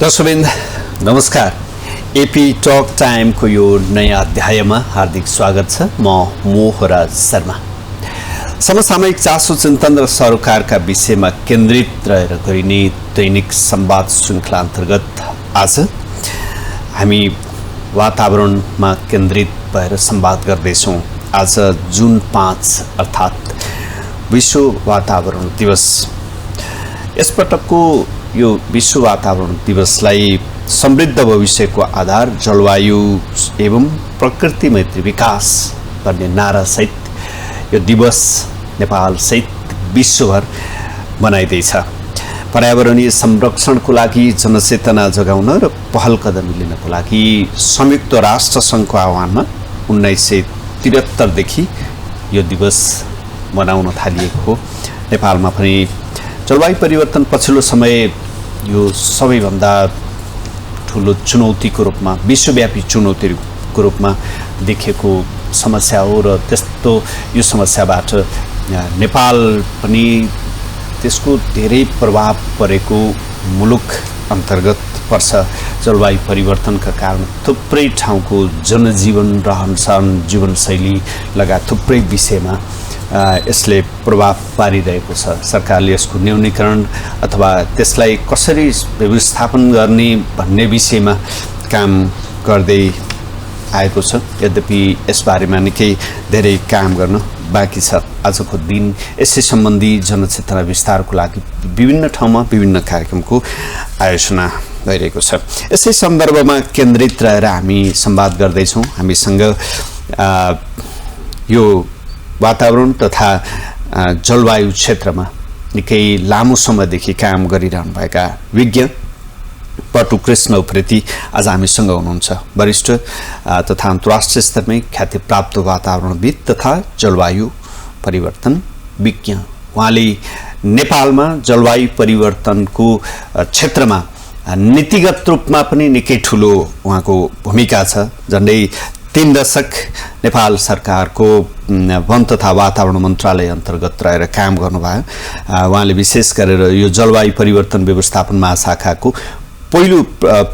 दर्शकवृन्द नमस्कार। AP talk टाइमको यो नयाँ अध्यायमा हार्दिक स्वागत छ। म मोहराज शर्मा। समसामयिक चासो चिन्तन र सरोकारका विषयमा केन्द्रित रहेर गरिने दैनिक संवाद श्रृङ्खला अन्तर्गत आज हामी वातावरणमा केन्द्रित भएर संवाद गर्दैछौँ। आज जुन 5 अर्थात् विश्व वातावरण दिवस। यसपटकको यो विश्व वातावरण दिवसलाई समृद्ध भविष्यको आधार जलवायु एवं प्रकृति मैत्री विकास भन्ने नारासहित यो दिवस नेपालसहित विश्वभर मनाइँदैछ। पर्यावरणीय संरक्षणको लागि जनचेतना जगाउन र पहल कदमी लिनको लागि संयुक्त राष्ट्र सङ्घको आह्वानमा 1973 देखि यो दिवस मनाउन थालिएको हो। नेपालमा पनि जलवायु परिवर्तन पछिल्लो समय यो सबैभन्दा ठुलो चुनौतीको रूपमा, विश्वव्यापी चुनौतीको रूपमा देखिएको समस्या हो र त्यस्तो यो समस्याबाट नेपाल पनि त्यसको धेरै प्रभाव परेको मुलुक अन्तर्गत पर्छ। जलवायु परिवर्तनका कारण थुप्रै ठाउँको जनजीवन, रहनसहन, जीवनशैली लगायत थुप्रै विषयमा यसले प्रभाव पारिरहेको छ। सरकारले यसको न्यूनीकरण अथवा त्यसलाई कसरी व्यवस्थापन गर्ने भन्ने विषयमा काम गर्दै आएको छ। यद्यपि यसबारेमा निकै धेरै काम गर्न बाँकी छ। आजको दिन यसै सम्बन्धी जनचेतना विस्तारको लागि विभिन्न ठाउँमा विभिन्न कार्यक्रमको आयोजना भइरहेको छ। यसै सन्दर्भमा केन्द्रित रहेर हामी संवाद गर्दैछौँ। हामीसँग यो वातावरण तथा जलवायु क्षेत्रमा निकै लामो समयदेखि काम गरिरहनुभएका विज्ञ पटु कृष्ण उप्रेती आज हामीसँग हुनुहुन्छ। वरिष्ठ तथा अन्तर्राष्ट्रिय स्तरमै ख्यातिप्राप्त वातावरणविद तथा जलवायु परिवर्तन विज्ञ। उहाँले नेपालमा जलवायु परिवर्तनको क्षेत्रमा नीतिगत रूपमा पनि निकै ठुलो उहाँको भूमिका छ। झन्डै 3 दशक नेपाल सरकारको वन तथा वातावरण मन्त्रालय अन्तर्गत रहेर काम गर्नुभयो। उहाँले विशेष गरेर यो जलवायु परिवर्तन व्यवस्थापन महाशाखाको पहिलो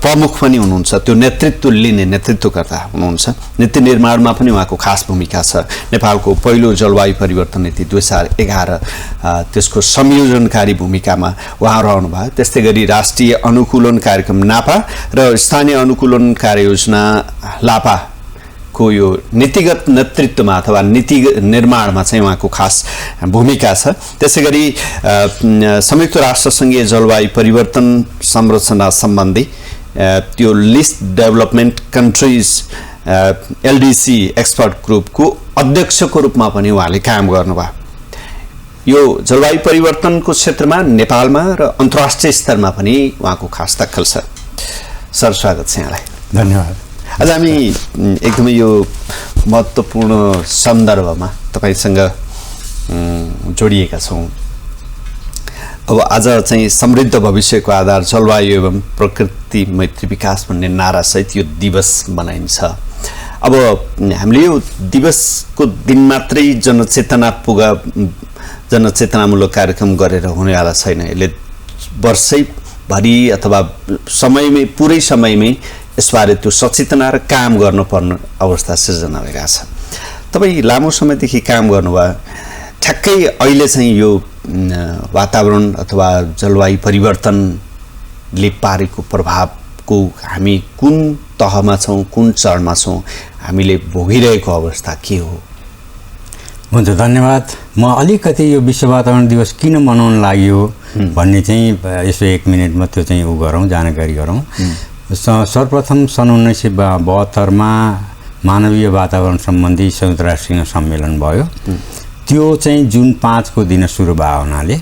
प्रमुख पनि हुनुहुन्छ। त्यो नेतृत्व लिने नेतृत्वकर्ता हुनुहुन्छ। नीति निर्माणमा पनि उहाँको खास भूमिका छ। नेपालको पहिलो जलवायु परिवर्तन नीति 2011 त्यसको संयोजनकारी भूमिकामा उहाँ रहनुभयो। त्यस्तै गरी राष्ट्रिय अनुकूलन कार्यक्रम नापा र स्थानीय अनुकूलन कार्ययोजना लापा को यो नीतिगत नेतृत्वमा अथवा नीति निर्माणमा चाहिँ उहाँको खास भूमिका छ। त्यसै गरी संयुक्त राष्ट्रसङ्घीय जलवायु परिवर्तन संरचना सम्बन्धी त्यो list development countries LDC expert ग्रुपको अध्यक्षको रूपमा पनि उहाँले काम गर्नुभयो। यो जलवायु परिवर्तनको क्षेत्रमा नेपालमा र अन्तर्राष्ट्रिय स्तरमा पनि उहाँको खास दखल छ। सर, स्वागत छ यहाँलाई। धन्यवाद। आज हामी एकदमै यो महत्त्वपूर्ण सन्दर्भमा तपाईसँग जोडिएका छौँ। अब आज चाहिँ समृद्ध भविष्यको आधार जलवायु एवं प्रकृति मैत्री विकास भन्ने नारासहित यो दिवस मनाइन्छ। अब हामीले यो दिवसको दिन मात्रै जनचेतनामूलक कार्यक्रम गरेर हुनेवाला छैन। यसले वर्षैभरि अथवा समयमै, पुरै समयमै यसबारे त्यो सचेतना र काम गर्नुपर्ने अवस्था सिर्जना भएका छ। तपाईँ लामो समयदेखि काम गर्नुभयो। ठ्याक्कै अहिले चाहिँ यो वातावरण अथवा जलवायु परिवर्तनले पारेको प्रभावको हामी कुन तहमा छौँ, कुन चरणमा छौँ, हामीले भोगिरहेको अवस्था के हो? हुन्छ, धन्यवाद। म अलिकति यो विश्व वातावरण दिवस किन मनाउन लाग्यो भन्ने चाहिँ यसो 1 मिनटमा त्यो चाहिँ गरौँ, जानकारी गरौँ। सर्वप्रथम सन् 1972 मानवीय वातावरण सम्बन्धी संयुक्त राष्ट्रिय सम्मेलन भयो। त्यो चाहिँ जुन 5 को दिन सुरु भयो हुनाले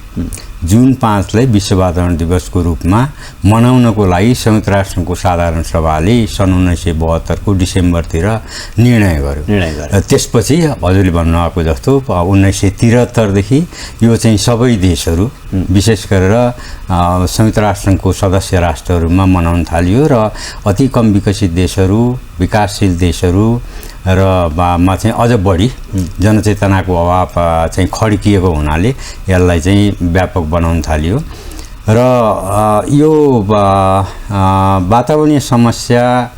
जुन 5 लाई विश्व वातावरण दिवसको रूपमा मनाउनको लागि संयुक्त राष्ट्रको साधारण सभाले सन् 1972 को डिसेम्बरतिर निर्णय गर्यो। त्यसपछि हजुरले भन्नुभएको जस्तो 1973 देखि यो चाहिँ सबै देशहरू, विशेष गरेर संयुक्त राष्ट्रको सदस्य राष्ट्रहरूमा मनाउन थालियो र अति कम विकसित देशहरू, विकासशील देशहरू र मा चाहिँ अझ बढी जनचेतनाको अभाव चाहिँ खड्किएको हुनाले यसलाई चाहिँ व्यापक बनाउन थालियो। र यो वातावरणीय समस्या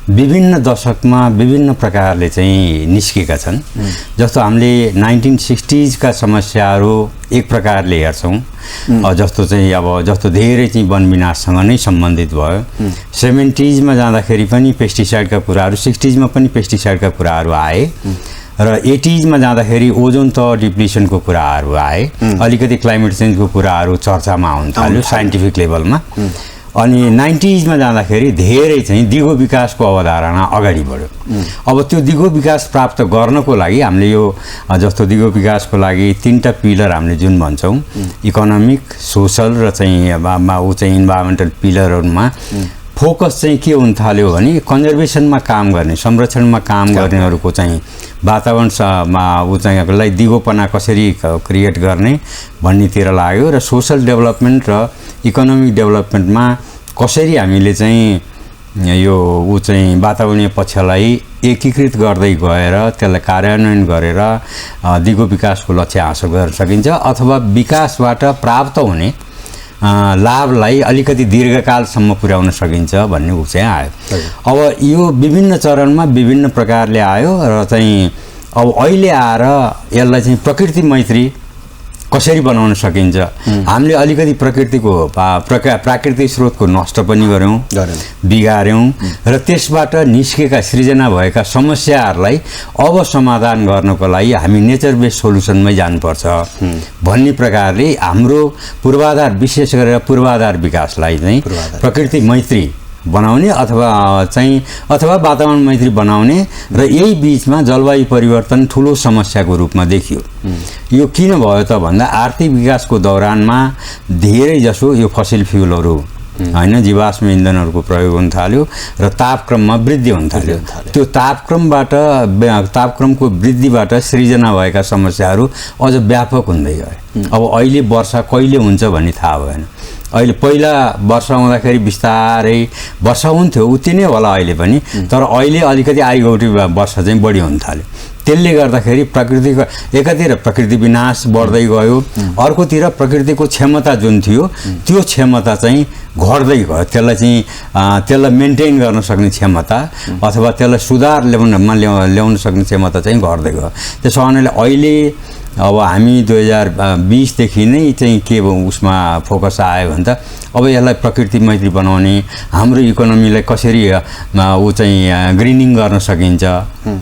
विभिन्न दशकमा विभिन्न प्रकारले चाहिँ निस्केका छन्। जस्तो हामीले 1960s का समस्याहरू एक प्रकारले हेर्छौँ, जस्तो चाहिँ अब जस्तो धेरै चाहिँ वन विनाशसँग नै सम्बन्धित भयो। 70s मा जाँदाखेरि पनि पेस्टिसाइडका कुराहरू, 60s मा पनि पेस्टिसाइडका कुराहरू आए र 80s मा जाँदाखेरि ओजोन तह डिप्लिसनको कुराहरू आए, अलिकति क्लाइमेट चेन्जको कुराहरू चर्चामा आउन थाल्यो साइन्टिफिक लेभलमा। अनि 90s मा जाँदाखेरि धेरै चाहिँ दिगो विकासको अवधारणा अगाडि बढ्यो। अब त्यो दिगो विकास प्राप्त गर्नको लागि हामीले यो जस्तो दिगो विकासको लागि 3टा पिलर हामीले जुन भन्छौँ, इकोनोमिक, सोसल र चाहिँ ऊ चाहिँ इन्भाइरोमेन्टल पिलरहरूमा फोकस चाहिँ के हुन थाल्यो भने कन्जर्भेसनमा काम गर्ने, संरक्षणमा काम गर्नेहरूको चाहिँ वातावरणमा ऊ चाहिँ यसलाई दिगोपना कसरी क्रिएट गर्ने भन्नेतिर लाग्यो र सोसल डेभलपमेन्ट र इकोनोमिक डेभलपमेन्टमा कसरी हामीले चाहिँ यो ऊ चाहिँ वातावरणीय पक्षलाई एकीकृत गर्दै गएर त्यसलाई कार्यान्वयन गरेर दिगो विकासको लक्ष्य हासिल गर्न सकिन्छ अथवा विकासबाट प्राप्त हुने लाभलाई अलिकति दीर्घकालसम्म पुर्याउन सकिन्छ भन्ने ऊ चाहिँ आयो। अब यो विभिन्न चरणमा विभिन्न प्रकारले आयो र चाहिँ अब अहिले आएर यसलाई चाहिँ प्रकृति मैत्री कसरी बनाउन सकिन्छ। हामीले अलिकति प्रकृतिको प्राकृतिक स्रोतको नष्ट पनि गऱ्यौँ, बिगार्यौँ र त्यसबाट निस्केका सृजना भएका समस्याहरूलाई अब समाधान गर्नको लागि हामी नेचर बेस्ड सोल्युसनमै जानुपर्छ भन्ने प्रकारले हाम्रो पूर्वाधार, विशेष गरेर पूर्वाधार विकासलाई चाहिँ प्रकृति मैत्री बनाउने अथवा वातावरण मैत्री बनाउने र यही बीचमा जलवायु परिवर्तन ठुलो समस्याको रूपमा देखियो। यो किन भयो त भन्दा आर्थिक विकासको दौरानमा धेरै जसो यो फसिल फ्युलहरू हैन जीवाश्म इन्धनहरूको प्रयोग हुन थाल्यो र तापक्रममा वृद्धि हुन थाल्यो। त्यो तापक्रमको वृद्धिबाट सृजना भएका समस्याहरू अझ व्यापक हुँदै गए। अब अहिले वर्षा कहिले हुन्छ भन्ने थाहा भएन। अहिले पहिला वर्षा हुँदाखेरि बिस्तारै वर्षा हुन्थ्यो, उति नै होला अहिले पनि, तर अहिले अलिकति आइगौटी वर्षा चाहिँ बढी हुन थाल्यो। त्यसले गर्दाखेरि प्रकृतिको एकातिर प्रकृति विनाश बढ्दै गयो, अर्कोतिर प्रकृतिको क्षमता जुन थियो त्यो क्षमता चाहिँ घट्दै गयो। त्यसलाई मेन्टेन गर्न सक्ने क्षमता अथवा त्यसलाई सुधार ल्याउन सक्ने क्षमता चाहिँ घट्दै गयो। त्यसो हुनाले अहिले अब हामी 2020 देखि नै चाहिँ के उसमा फोकस आयो भने त अब यसलाई प्रकृति मैत्री बनाउने, हाम्रो इकोनोमीलाई कसरी ऊ चाहिँ ग्रिनिङ गर्न सकिन्छ,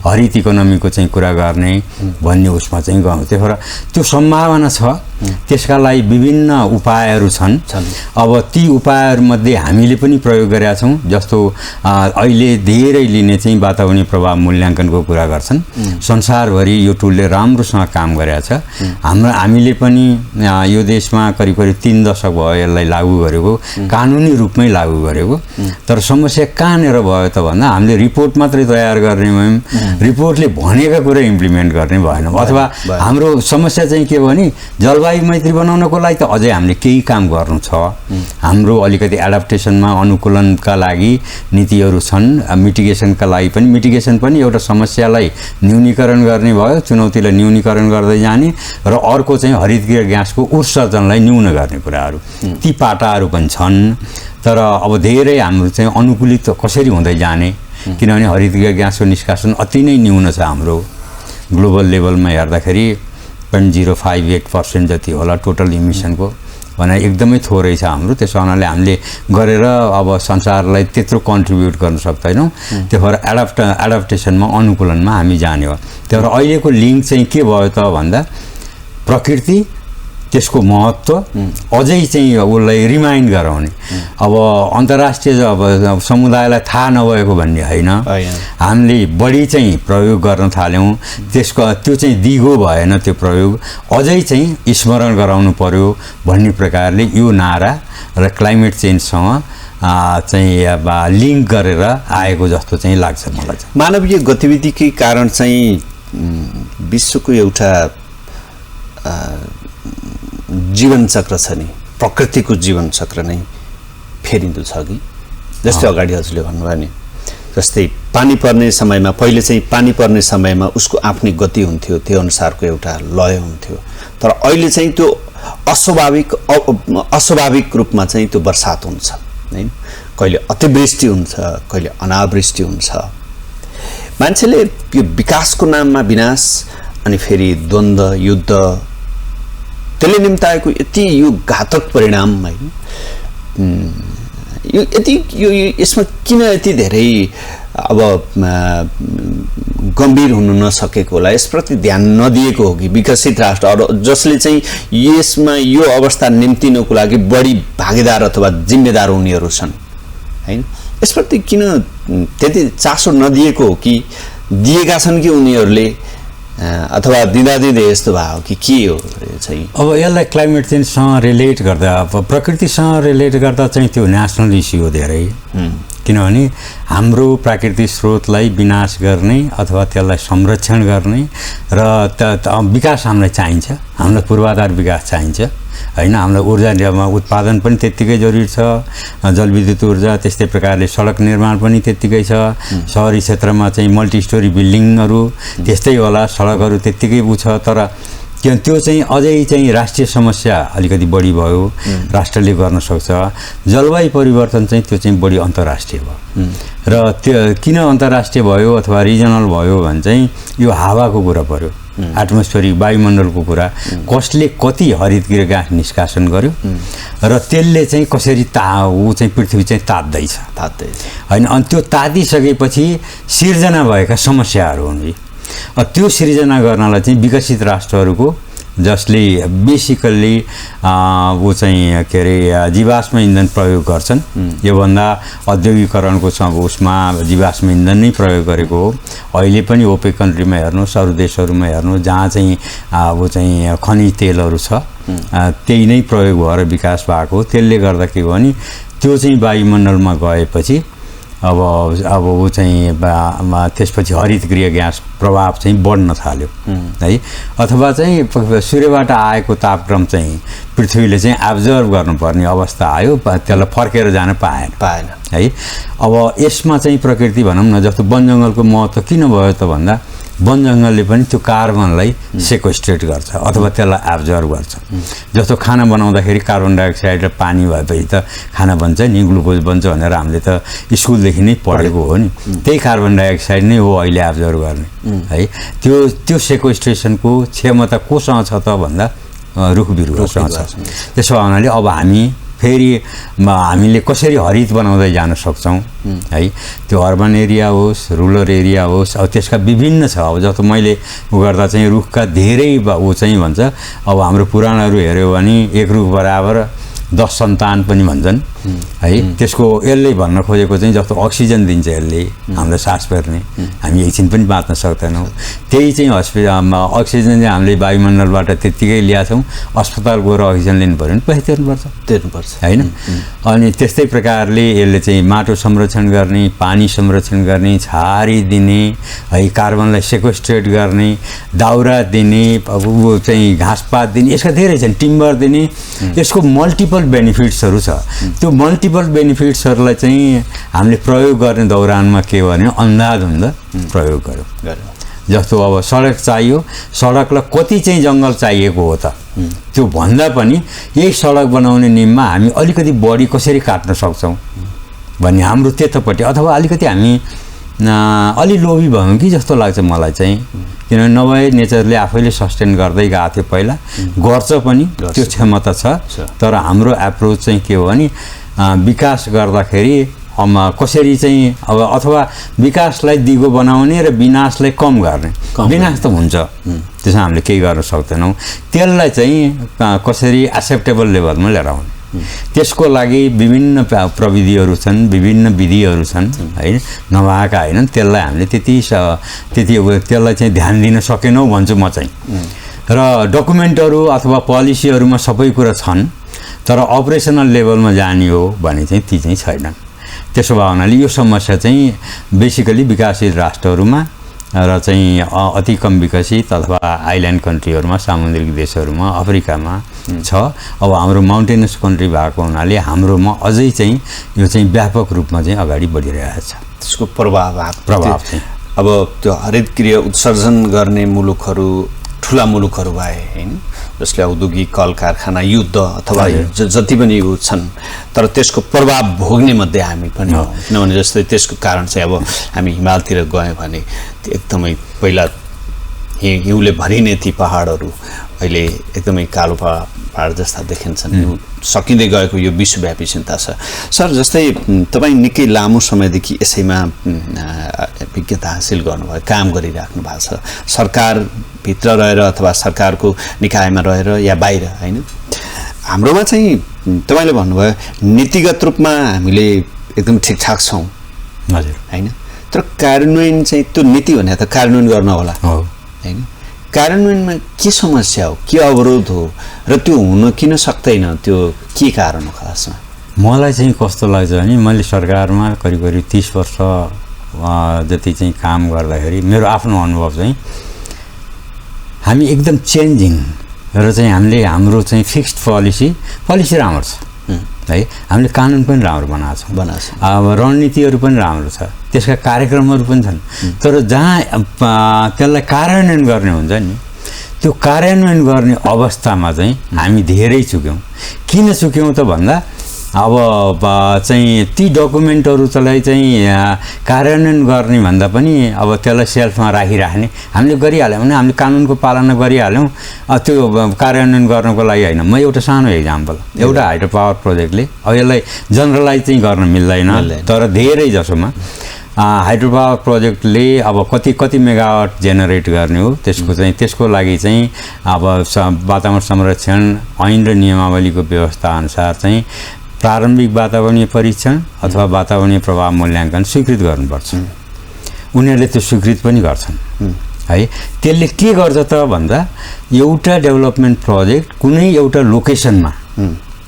हरित इकोनोमीको चाहिँ कुरा गर्ने भन्ने उसमा चाहिँ गयो। त्यही भएर त्यो सम्भावना छ, त्यसका लागि विभिन्न उपायहरू छन्। अब ती उपायहरूमध्ये हामीले पनि प्रयोग गरेका छौँ। जस्तो अहिले धेरै लिने चाहिँ वातावरणीय प्रभाव मूल्याङ्कनको कुरा गर्छन्। संसारभरि यो टुलले राम्रोसँग काम गरेका छ। हामीले पनि यो देशमा करिब 3 दशक भयो यसलाई लागू गरेको, कानुनी रूपमै लागू गरेको। तर समस्या कहाँनिर भयो त भन्दा हामीले रिपोर्ट मात्रै तयार गर्ने भयौँ, रिपोर्टले भनेका कुरा इम्प्लिमेन्ट गर्ने भएन। अथवा हाम्रो समस्या चाहिँ के भने जलवायु मैत्री बनाउनको लागि त अझै हामीले केही काम गर्नु छ। हाम्रो अलिकति एडाप्टेसनमा अनुकूलनका लागि नीतिहरू छन्, मिटिगेसनका लागि पनि। मिटिगेसन पनि एउटा समस्यालाई न्यूनीकरण गर्ने भयो, चुनौतीलाई न्यूनीकरण गर्दै जाने, र अर्को चाहिँ हरितगृह ग्यासको उत्सर्जनलाई न्यून गर्ने कुराहरू, ती पाटाहरू पनि छन्। तर अब धेरै हाम्रो चाहिँ अनुकूलित कसरी हुँदै जाने, किनभने हरितगृह ग्यासको निष्कासन अति नै न्यून छ। हाम्रो ग्लोबल लेभलमा हेर्दाखेरि 0.058% जति होला टोटल इमिसनको, भने एकदमै थोरै छ हाम्रो। त्यसो हुनाले हामीले गरेर अब संसारलाई त्यत्रो कन्ट्रिब्युट गर्न सक्दैनौँ। त्यो भएर एडाप्टेसनमा अनुकूलनमा हामी जाने हो। त्यो भएर अहिलेको लिङ्क चाहिँ के भयो त भन्दा प्रकृति, त्यसको महत्त्व अझै चाहिँ उसलाई रिमाइन्ड गराउने। अब अन्तर्राष्ट्रिय अब समुदायलाई थाहा नभएको भन्ने होइन, हामीले बढी चाहिँ प्रयोग गर्न थाल्यौँ। त्यो चाहिँ दिगो भएन, त्यो प्रयोग अझै चाहिँ स्मरण गराउनु पर्यो भन्ने प्रकारले यो नारा र क्लाइमेट चेन्जसँग चाहिँ लिङ्क गरेर आएको जस्तो चाहिँ लाग्छ मलाई। मानवीय गतिविधिकै कारण चाहिँ विश्वको एउटा जीवन चक्र छ नि, प्रकृतिको जीवन चक्र नै फेरिँदो छ कि। जस्तै अगाडि हजुरले भन्नुभयो नि, जस्तै पानी पर्ने समयमा, पहिले चाहिँ पानी पर्ने समयमा उसको आफ्नै गति हुन्थ्यो, त्यो अनुसारको एउटा लय हुन्थ्यो। तर अहिले चाहिँ त्यो अस्वाभाविक रूपमा चाहिँ त्यो वर्षात हुन्छ हैन। कहिले अतिवृष्टि हुन्छ, कहिले अनावृष्टि हुन्छ। मान्छेले यो विकासको नाममा विनाश अनि फेरि द्वन्द्व युद्ध त्यसले निम्ताएको यति यो घातक परिणाम हैन, यो यति यो यसमा किन यति धेरै अब गम्भीर हुन नसकेको होला, यसप्रति ध्यान नदिएको हो कि विकसित राष्ट्रहरू जसले चाहिँ यसमा यो अवस्था निम्तिनको लागि बढी भागीदार अथवा जिम्मेदार उनीहरू छन् हैन, यसप्रति किन त्यति चासो नदिएको हो कि दिएका छन् कि उनीहरूले अथवा दिँदै यस्तो भयो कि के हो चाहिँ? अब यसलाई क्लाइमेट चेन्जसँग रिलेट गर्दा, अब प्रकृतिसँग रिलेट गर्दा चाहिँ त्यो नेसनल इस्यु हो धेरै। किनभने हाम्रो प्राकृतिक स्रोतलाई विनाश गर्ने अथवा त्यसलाई संरक्षण गर्ने र विकास हामीलाई चाहिन्छ, हामीलाई पूर्वाधार विकास चाहिन्छ हैन। हामीलाई ऊर्जा उत्पादन पनि त्यत्तिकै जरुरी छ, जलविद्युत ऊर्जा, त्यस्तै प्रकारले सडक निर्माण पनि त्यत्तिकै छ। सहरी क्षेत्रमा चाहिँ मल्टी स्टोरी बिल्डिङहरू त्यस्तै होला, सडकहरू त्यत्तिकै छ। तर त्यो चाहिँ अझै चाहिँ राष्ट्रिय समस्या अलिकति बढी भयो, राष्ट्रले गर्न सक्छ। जलवायु परिवर्तन चाहिँ त्यो चाहिँ बढी अन्तर्राष्ट्रिय भयो र त्यो किन अन्तर्राष्ट्रिय भयो अथवा रिजनल भयो भने चाहिँ यो हावाको कुरा पर्यो, एटमोस्फेरिक वायुमण्डलको कुरा, कसले कति हरितगृह ग्यास निष्कासन गर्यो र त्यसले चाहिँ कसरी चाहिँ पृथ्वी चाहिँ तात्दैछ हैन। अनि त्यो तातिसकेपछि सिर्जना भएका समस्याहरू हुन्। त्यो सिर्जना गर्नलाई चाहिँ विकसित राष्ट्रहरूको जसले बेसिकल्ली वो चाहिँ के अरे जीवाश्म इन्धन प्रयोग गर्छन्, योभन्दा औद्योगिकरणको उसमा जीवाश्म इन्धन नै प्रयोग गरेको हो। अहिले पनि ओपेक कन्ट्रीमा हेर्नुहोस्, अरू देशहरूमा हेर्नुहोस्, जहाँ चाहिँ वो चाहिँ खनिज तेलहरू छ त्यही नै प्रयोग भएर विकास भएको। त्यसले गर्दा के भयो भने त्यो चाहिँ वायुमण्डलमा गएपछि अब वो चाहिँ त्यसपछि हरितगृह ग्यास प्रभाव चाहिँ बढ्न थाल्यो है। अथवा चाहिँ सूर्यबाट आएको तापक्रम चाहिँ पृथ्वीले चाहिँ एब्जर्भ गर्नुपर्ने अवस्था आयो, त्यसलाई फर्केर जान पाएन है। अब यसमा चाहिँ प्रकृति भनौँ न, जस्तो वन जङ्गलको महत्त्व किन भयो त भन्दा वन जङ्गलले पनि त्यो कार्बनलाई सेक्वेस्ट्रेट गर्छ अथवा त्यसलाई एब्जर्भ गर्छ। जस्तो खाना बनाउँदाखेरि कार्बन डाइअक्साइड र पानी भएपछि त खाना बन्छ नि, ग्लुकोज बन्छ भनेर हामीले त स्कुलदेखि नै पढेको हो नि। त्यही कार्बन डाइअक्साइड नै हो अहिले एब्जर्भ गर्ने है। त्यो सेक्वेस्ट्रेसनको क्षमता कोसँग छ त भन्दा रुख बिरुवासँग छ। त्यसो हुनाले अब हामीले कसरी हरित बनाउँदै जान सक्छौँ है। त्यो अर्बन एरिया होस्, रुरल एरिया होस्, अब त्यसका विभिन्न छ। अब जस्तो मैले गर्दा चाहिँ रुखका धेरै चाहिँ भन्छ। अब हाम्रो पुराणहरू हेऱ्यो भने एक रुख बराबर 10 सन्तान पनि भन्छन् है। त्यसको यसले भन्न खोजेको चाहिँ जस्तो अक्सिजन दिन्छ यसले हामीलाई सास फेर्ने, हामी एकछिन पनि बाँच्न सक्दैनौँ। त्यही चाहिँ अक्सिजन चाहिँ हामीले वायुमण्डलबाट त्यत्तिकै ल्याछौँ, अस्पताल गएर अक्सिजन लिनु पऱ्यो भने पैसा तिर्नुपर्छ हैन। अनि त्यस्तै प्रकारले यसले चाहिँ माटो संरक्षण गर्ने, पानी संरक्षण गर्ने, छारी दिने है, कार्बनलाई सेक्वेस्ट्रेट गर्ने, दाउरा दिने, अब चाहिँ घाँसपात दिने, यसका धेरै छन्, टिम्बर दिने। यसको मल्टिपल बेनिफिट्सहरू छ। त्यो मल्टिपल बेनिफिट्सहरूलाई चाहिँ हामीले प्रयोग गर्ने दौरानमा के भने अन्धाधुन्ध प्रयोग गर्यो। जस्तो अब सडक चाहियो, सडकलाई कति चाहिँ जङ्गल चाहिएको हो त, त्यो भन्दा पनि यही सडक बनाउने निम्मा हामी अलिकति बढी कसरी काट्न सक्छौँ भन्ने हाम्रो त्यतापट्टि, अथवा अलिकति हामी अलि लोभी भयौँ कि जस्तो लाग्छ मलाई चाहिँ। किनभने नभए नेचरले आफैले सस्टेन गर्दै गएको थियो, पहिला गर्छ पनि, त्यो क्षमता छ। तर हाम्रो एप्रोच चाहिँ के हो भने विकास गर्दाखेरि कसरी चाहिँ अब अथवा विकासलाई दिगो बनाउने र विनाशलाई कम गर्ने। विनाश त हुन्छ, त्यसमा हामीले केही गर्न सक्दैनौँ। त्यसलाई चाहिँ कसरी एक्सेप्टेबल लेभलमा लिएर आउने, त्यसको लागि विभिन्न प्रविधिहरू छन्, विभिन्न विधिहरू छन् है, नभएका हैनन्। त्यसलाई हामीले त्यसलाई चाहिँ ध्यान दिन सकेनौँ भन्छु म चाहिँ। र डकुमेन्टहरू अथवा पोलिसीहरूमा सबै कुरा छन्, तर अपरेसनल लेभलमा जाने हो भने चाहिँ ती चाहिँ छैन। त्यसो भए हुनाले यो समस्या चाहिँ बेसिकली विकसित राष्ट्रहरूमा र चाहिँ अति कम विकसित अथवा आइल्यान्ड कन्ट्रीहरूमा, सामुद्रिक देशहरूमा, अफ्रिकामा छ। अब हाम्रो माउन्टेनस कन्ट्री भएको हुनाले हाम्रोमा अझै चाहिँ यो चाहिँ व्यापक रूपमा चाहिँ अगाडि बढिरहेको छ। त्यसको प्रभाव चाहिँ अब त्यो हरितगृह उत्सर्जन गर्ने मुलुकहरू ठुला मुलुकहरू भए हैन, जसले औद्योगिक कल कारखाना युद्ध अथवा जति पनि यो छन्, तर त्यसको प्रभाव भोग्ने मध्ये हामी पनि हौँ। किनभने जस्तै त्यसको कारण चाहिँ अब हामी हिमालतिर गयौँ भने एकदमै पहिला हिउँले भरिने ती पहाडहरू अहिले एकदमै कालो पहाड जस्ता देखिन्छन्। हिउँ सकिँदै गएको यो विश्वव्यापी चिन्ता छ। सर, जस्तै तपाईँ निकै लामो समयदेखि यसैमा विज्ञता हासिल गर्नुभयो, काम गरिराख्नु भएको छ, सरकारभित्र रहेर अथवा सरकारको निकायमा रहेर या बाहिर होइन। हाम्रोमा चाहिँ तपाईँले भन्नुभयो नीतिगत रूपमा हामीले एकदम ठिकठाक छौँ हजुर होइन, तर कार्यान्वयन चाहिँ त्यो नीति भने त कार्यान्वयन गर्न होला होइन। कार्यान्वयनमा के समस्या हो, के अवरोध हो र त्यो हुन किन सक्दैन, त्यो के कारण हो खासमा? मलाई चाहिँ कस्तो लाग्छ भने मैले सरकारमा करिब 30 वर्ष जति चाहिँ काम गर्दाखेरि मेरो आफ्नो अनुभव चाहिँ हामी एकदम चेन्जिङ र चाहिँ हामीले हाम्रो चाहिँ फिक्स्ड पोलिसी राम्रो छ है। हामीले कानुन पनि राम्रो बनाएको छौँ, अब रणनीतिहरू पनि राम्रो छ, त्यसका कार्यक्रमहरू पनि छन्, तर जहाँ त्यसलाई कार्यान्वयन गर्ने हुन्छ नि, त्यो कार्यान्वयन गर्ने अवस्थामा चाहिँ हामी धेरै चुक्यौँ। किन चुक्यौँ त भन्दा अब चाहिँ ती डकुमेन्टहरू चाहिँ कार्यान्वयन गर्ने भन्दा पनि अब त्यसलाई सेल्फमा राखिराख्ने हामीले गरिहाल्यौँ भने हामीले कानुनको पालना गरिहाल्यौँ, त्यो कार्यान्वयन गर्नको लागि होइन। म एउटा सानो इक्जाम्पल, एउटा हाइड्रो पावर प्रोजेक्टले अब यसलाई जनरलाइज चाहिँ गर्न मिल्दैन, तर धेरै जसोमा हाइड्रो पावर प्रोजेक्टले अब कति मेगावाट जेनेरेट गर्ने हो, त्यसको लागि चाहिँ अब वातावरण संरक्षण ऐन र नियमावलीको व्यवस्था अनुसार चाहिँ प्रारम्भिक वातावरणीय परीक्षण अथवा वातावरणीय प्रभाव मूल्याङ्कन स्वीकृत गर्नुपर्छ। उनीहरूले त्यो स्वीकृत पनि गर्छन् है। त्यसले के गर्छ त भन्दा एउटा डेभलपमेन्ट प्रोजेक्ट कुनै एउटा लोकेसनमा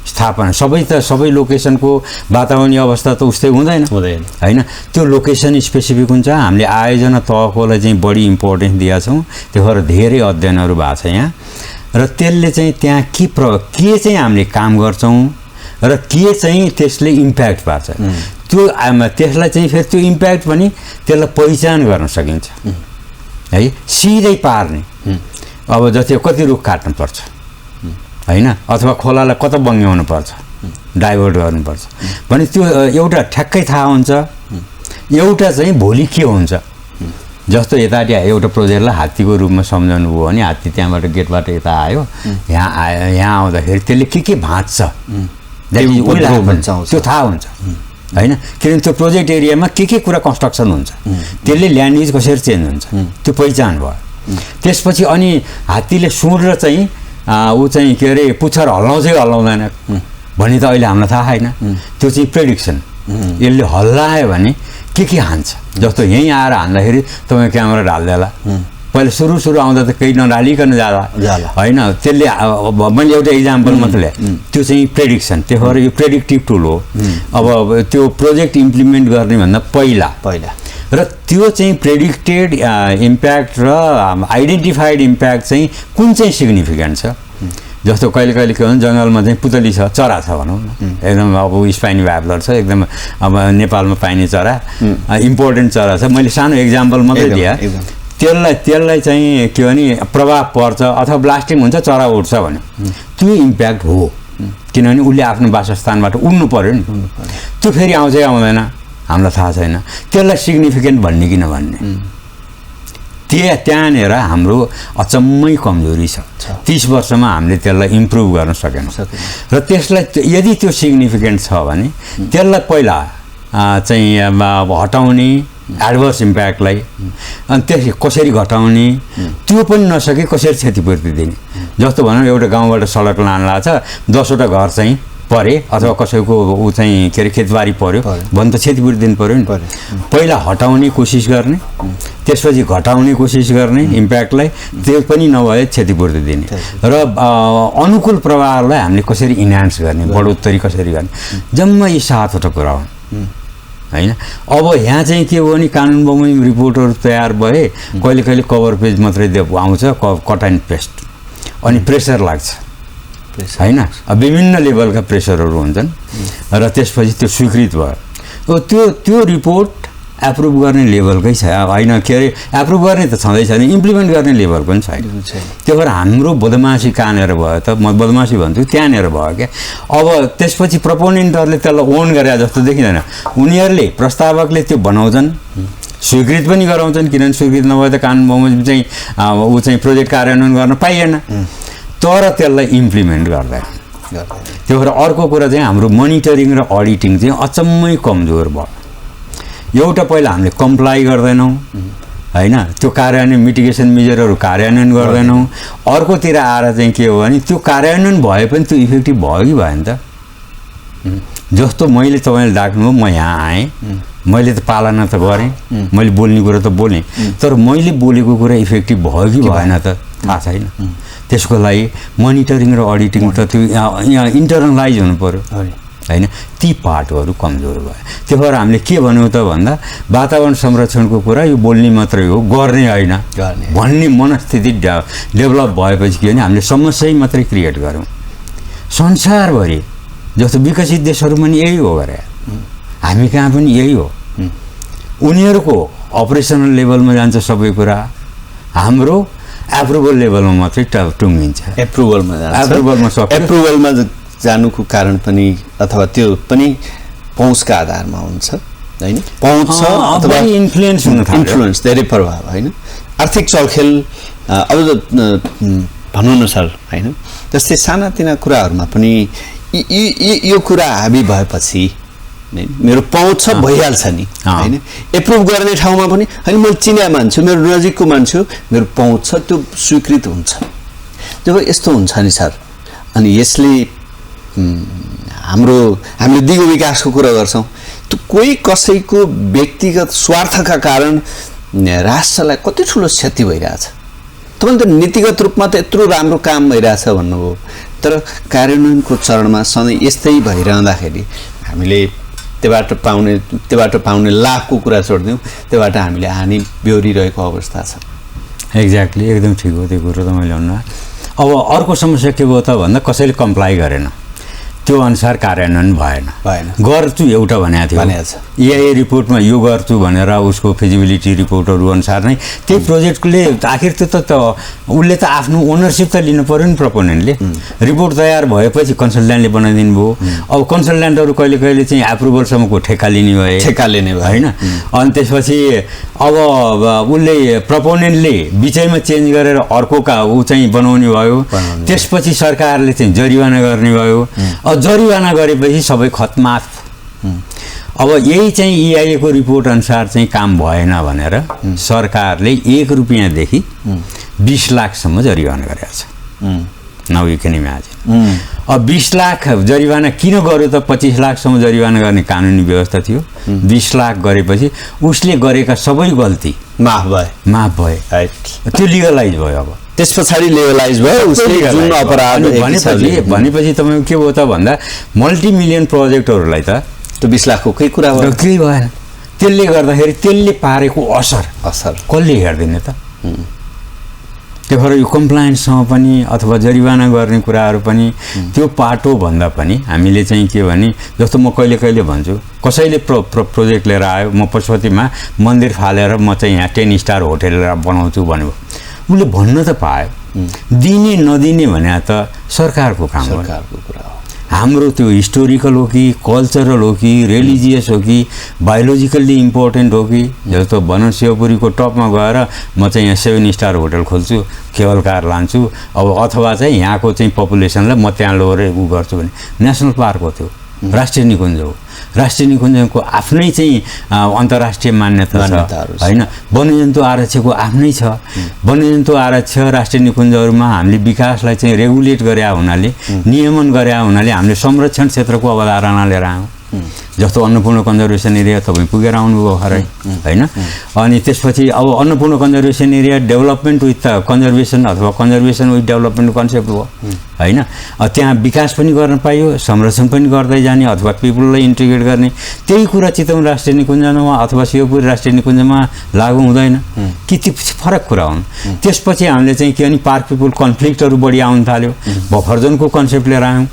स्थापना, सबै लोकेसनको वातावरणीय अवस्था त उस्तै हुँदैन होइन। त्यो लोकेसन स्पेसिफिक हुन्छ। हामीले आयोजना तहकोलाई चाहिँ बढी इम्पोर्टेन्स दिएका छौँ, त्यो भएर धेरै अध्ययनहरू भएको छ यहाँ, र त्यसले चाहिँ त्यहाँ के चाहिँ हामीले काम गर्छौँ र के चाहिँ त्यसले इम्प्याक्ट पार्छ, त्यसलाई चाहिँ फेरि त्यो इम्प्याक्ट पनि त्यसलाई पहिचान गर्न सकिन्छ है, सिधै पार्ने। अब जति कति रुख काट्नुपर्छ होइन, अथवा खोलालाई कता बङ्ग्याउनु पर्छ, डाइभर्ट गर्नुपर्छ भने त्यो एउटा ठ्याक्कै थाहा हुन्छ। एउटा चाहिँ भोलि के हुन्छ, जस्तो यता एउटा प्रोजेक्टलाई हात्तीको रूपमा सम्झाउनु भयो भने हात्ती त्यहाँबाट गेटबाट यता आयो, यहाँ आउँदाखेरि त्यसले के भाँच्छ त्यो थाहा हुन्छ होइन। किनभने त्यो प्रोजेक्ट एरियामा के कुरा कन्स्ट्रक्सन हुन्छ, त्यसले ल्यान्ड युज कसरी चेन्ज हुन्छ, त्यो पहिचान भयो। त्यसपछि अनि हात्तीले सुँड र चाहिँ ऊ चाहिँ के अरे पुच्छर हल्लाउँछ कि हल्लाउँदैन भन्ने त अहिले हामीलाई थाहा छैन। त्यो चाहिँ प्रेडिक्सन, यसले हल्लायो भने के हान्छ। जस्तो यहीँ आएर हान्दाखेरि तपाईँ क्यामेरा ढाल्देला, पहिला सुरु आउँदा त केही नढालिकन जाला होइन। त्यसले मैले एउटा इक्जाम्पल मात्र ल्याएँ, त्यो चाहिँ प्रेडिक्सन, त्यही भएर यो प्रेडिक्टिभ टुल हो। अब त्यो प्रोजेक्ट इम्प्लिमेन्ट गर्ने भन्दा पहिला र त्यो चाहिँ प्रेडिक्टेड इम्प्याक्ट र आइडेन्टिफाइड इम्प्याक्ट चाहिँ कुन चाहिँ सिग्निफिकेन्ट छ। जस्तो कहिले के भन्छ जङ्गलमा चाहिँ पुतली छ, चरा छ भनौँ न, एकदम अब स्पाइनी भ्याब्लर छ, एकदम अब नेपालमा पाइने चरा, इम्पोर्टेन्ट चरा छ। मैले सानो इक्जाम्पल मात्रै दिएँ। त्यसलाई चाहिँ के भने प्रभाव पर्छ अथवा ब्लास्टिङ हुन्छ, चरा उठ्छ भने त्यो इम्प्याक्ट हो, किनभने उसले आफ्नो वासस्थानबाट उड्नु पर्यो नि। त्यो फेरि आउँछ कि आउँदैन हामीलाई थाहा छैन। त्यसलाई सिग्निफिकेन्ट भन्ने किन भन्ने, त्यहाँनिर हाम्रो अचम्मै कमजोरी छ। 30 वर्षमा हामीले त्यसलाई इम्प्रुभ गर्न सकेनौँ र त्यसलाई यदि त्यो सिग्निफिकेन्ट छ भने त्यसलाई पहिला चाहिँ हटाउने, एडभर्स इम्प्याक्टलाई, अनि त्यसले कसरी घटाउने, त्यो पनि नसके कसरी क्षतिपूर्ति दिने। जस्तो भनौँ एउटा गाउँबाट सडक लान लाग्छ, 10वटा घर चाहिँ परे अथवा कसैको ऊ चाहिँ के अरे खेतबारी पर्यो भने त क्षतिपूर्ति दिनु पऱ्यो नि। पहिला हटाउने कोसिस गर्ने, त्यसपछि घटाउने कोसिस गर्ने इम्प्याक्टलाई, त्यो पनि नभए क्षतिपूर्ति दिने र अनुकूल प्रभावलाई हामीले कसरी इन्हान्स गर्ने, बढोत्तरी कसरी गर्ने, जम्मा यी 7वटा कुरा हुन् होइन। अब यहाँ चाहिँ के हो भने कानुन बमोजिम रिपोर्टहरू तयार भए, कहिले कभर पेज मात्रै आउँछ, कट एन्ड पेस्ट, अनि प्रेसर लाग्छ होइन। विभिन्न लेभलका प्रेसरहरू हुन्छन् र त्यसपछि त्यो स्वीकृत भयो। त्यो रिपोर्ट एप्रुभ गर्ने लेभलकै छ होइन के अरे एप्रुभ गर्ने त छँदैछ नि इम्प्लिमेन्ट गर्ने लेभल पनि छैन त्यो भएर हाम्रो बदमासी कहाँनिर भयो त म बदमासी भन्छु त्यहाँनिर भयो क्या अब त्यसपछि प्रपोनेन्टहरूले त्यसलाई ओन गरे जस्तो देखिँदैन उनीहरूले प्रस्तावकले त्यो बनाउँछन् स्वीकृत पनि गराउँछन् किनभने स्वीकृत नभए त कानुन बमोजिम चाहिँ ऊ चाहिँ प्रोजेक्ट कार्यान्वयन गर्न पाइएन तर त्यसलाई इम्प्लिमेन्ट गर्दैन त्यो भएर अर्को कुरा चाहिँ हाम्रो मोनिटरिङ र अडिटिङ चाहिँ अचम्मै कमजोर भयो एउटा पहिला हामीले कम्प्लाई गर्दैनौँ होइन त्यो कार्यान्वयन मिटिगेसन मेजरहरू कार्यान्वयन गर्दैनौँ अर्कोतिर आएर चाहिँ के हो भने त्यो कार्यान्वयन भए पनि त्यो इफेक्टिभ भयो कि भएन त जस्तो मैले तपाईँले डाक्नु म यहाँ आएँ मैले त पालना त गरेँ मैले बोल्ने कुरा त बोलेँ तर मैले बोलेको कुरा इफेक्टिभ भयो कि भएन त थाहा छैन त्यसको लागि मोनिटरिङ र अडिटिङ त त्यो यहाँ इन्टरनलाइज हुनु पर्यो होइन ती पाटोहरू कमजोर भयो त्यो भएर हामीले के भन्यौँ त भन्दा वातावरण संरक्षणको कुरा यो बोल्ने मात्रै हो गर्ने होइन भन्ने मनस्थिति डेभलप भएपछि के भने हामीले समस्या मात्रै क्रिएट गऱ्यौँ संसारभरि जस्तो विकसित देशहरूमा पनि यही हो गरे हामी कहाँ पनि यही हो उनीहरूको अपरेसनल लेभलमा जान्छ सबै कुरा हाम्रो एप्रुभल लेभलमा मात्रै टुङ्गिन्छ एप्रुभलमा जानुको कारण पनि अथवा त्यो पनि पहुँचका आधारमा हुन्छ होइन पहुँच छ अथवा इन्फ्लुएन्स धेरै प्रभाव होइन आर्थिक चलखेल अब भनौँ न सर होइन जस्तै सानातिना कुराहरूमा पनि यो कुरा हाबी भएपछि मेरो पहुँच छ भइहाल्छ नि होइन एप्रुभ गर्ने ठाउँमा पनि होइन मैले चिने मान्छु मेरो नजिकको मान्छु मेरो पहुँच छ त्यो स्वीकृत हुन्छ जब यस्तो हुन्छ नि सर अनि यसले हामीले दिगो विकासको कुरा गर्छौँ त्यो कोही कसैको व्यक्तिगत स्वार्थका कारण राष्ट्रलाई कति ठुलो क्षति भइरहेछ तपाईँले त नीतिगत रूपमा त यत्रो राम्रो काम भइरहेछ भन्नुभयो तर कार्यान्वयनको चरणमा सधैँ यस्तै भइरहँदाखेरि हामीले त्योबाट पाउने लाभको कुरा छोडिदिउँ त्योबाट हामीले हानि बेहोरिरहेको अवस्था छ एक्ज्याक्टली एकदम ठिक हो त्यो कुरो त मैले भन्नु अब अर्को समस्या के भयो त भन्दा कसैले कम्प्लाई गरेन त्यो अनुसार कार्यान्वयन भएन गर्छु एउटा भनेको थियो EIA रिपोर्टमा यो गर्छु भनेर उसको फिजिबिलिटी रिपोर्टहरू अनुसार नै त्यही प्रोजेक्टले आखिर त्यो त उसले त आफ्नो ओनरसिप त लिनु पर्यो नि प्रपोनेन्टले रिपोर्ट तयार भएपछि कन्सल्ट्यान्टले बनाइदिनु भयो अब कन्सल्ट्यान्टहरू कहिले कहिले चाहिँ एप्रुभलसम्मको ठेक्का लिने भयो होइन अनि त्यसपछि अब उसले प्रपोनेन्टले बिचैमा चेन्ज गरेर अर्को ऊ चाहिँ बनाउने भयो त्यसपछि सरकारले चाहिँ जरिवाना गर्ने भयो जरिवाना गरेपछि सबै खतमात अब यही चाहिँ EIA को रिपोर्ट अनुसार चाहिँ काम भएन भनेर सरकारले 1 रुपैयाँदेखि 20 लाखसम्म जरिवाना गरेको छ नाउ यु क्यान इमेजिन अब 20 लाख जरिवाना किन गर्यो त 25 लाखसम्म जरिवाना गर्ने कानुनी व्यवस्था थियो 20 लाख गरेपछि उसले गरेका सबै गल्ती माफ भए त्यो लिगलाइज भयो अब त्यस पछाडि लेभलाइज भयो उसले जुन अपराध भनेपछि तपाईँ के भयो त भन्दा मल्टिमिलियन प्रोजेक्टहरूलाई त त्यो 20 लाखको केही कुरा भयो केही भएन त्यसले गर्दाखेरि त्यसले पारेको असर कसले हेर्दैन त त्यो भएर यो कम्प्लायन्ससँग पनि अथवा जरिवाना गर्ने कुराहरू पनि त्यो पाटो भन्दा पनि हामीले चाहिँ के भने जस्तो म कहिले कहिले भन्छु कसैले प्रोजेक्ट लिएर आयो म पशुपतिमा मन्दिर फालेर म चाहिँ यहाँ 10 स्टार होटेल बनाउँछु भन्यो उसले भन्न त पायो दिने नदिने भने त सरकारको काम हो सरकारको कुरा हो हाम्रो त्यो हिस्टोरिकल हो कि कल्चरल हो कि रिलिजियस हो कि बायोलोजिकल्ली इम्पोर्टेन्ट हो कि जस्तो भनौँ शिवपुरीको टपमा गएर म चाहिँ यहाँ 7 स्टार होटल खोल्छु केबल कार लान्छु अब अथवा चाहिँ यहाँको चाहिँ पपुलेसनलाई म त्यहाँ लगेर उ गर्छु भने नेसनल पार्क हो त्यो राष्ट्रिय निकुञ्ज हो राष्ट्रिय निकुञ्जको आफ्नै चाहिँ अन्तर्राष्ट्रिय मान्यता छ होइन वन्यजन्तु आरक्षको आफ्नै छ वन्यजन्तु आरक्ष राष्ट्रिय निकुञ्जहरूमा हामीले विकासलाई चाहिँ रेगुलेट गरे हुनाले नियमन गरे हुनाले हामीले संरक्षण क्षेत्रको अवधारणा लिएर आयौँ जस्तो अन्नपूर्ण कन्जर्भेसन एरिया तपाईँ पुगेर आउनुभयो खरै होइन अनि त्यसपछि अब Annapurna conservation area development with conservation अथवा कन्जर्भेसन विथ डेभलपमेन्ट कन्सेप्ट हो होइन त्यहाँ विकास पनि गर्न पाइयो संरक्षण पनि गर्दै जाने अथवा पिपुललाई इन्टिग्रेट गर्ने त्यही कुरा चितवन राष्ट्रिय निकुञ्जमा अथवा शिवपुरी राष्ट्रिय निकुञ्जमा लागू हुँदैन कि ती फरक कुरा हुन् त्यसपछि हामीले चाहिँ के भने पार्क पिपुल कन्फ्लिक्टहरू बढी आउन थाल्यो बफर जोनको कन्सेप्ट लिएर आयौँ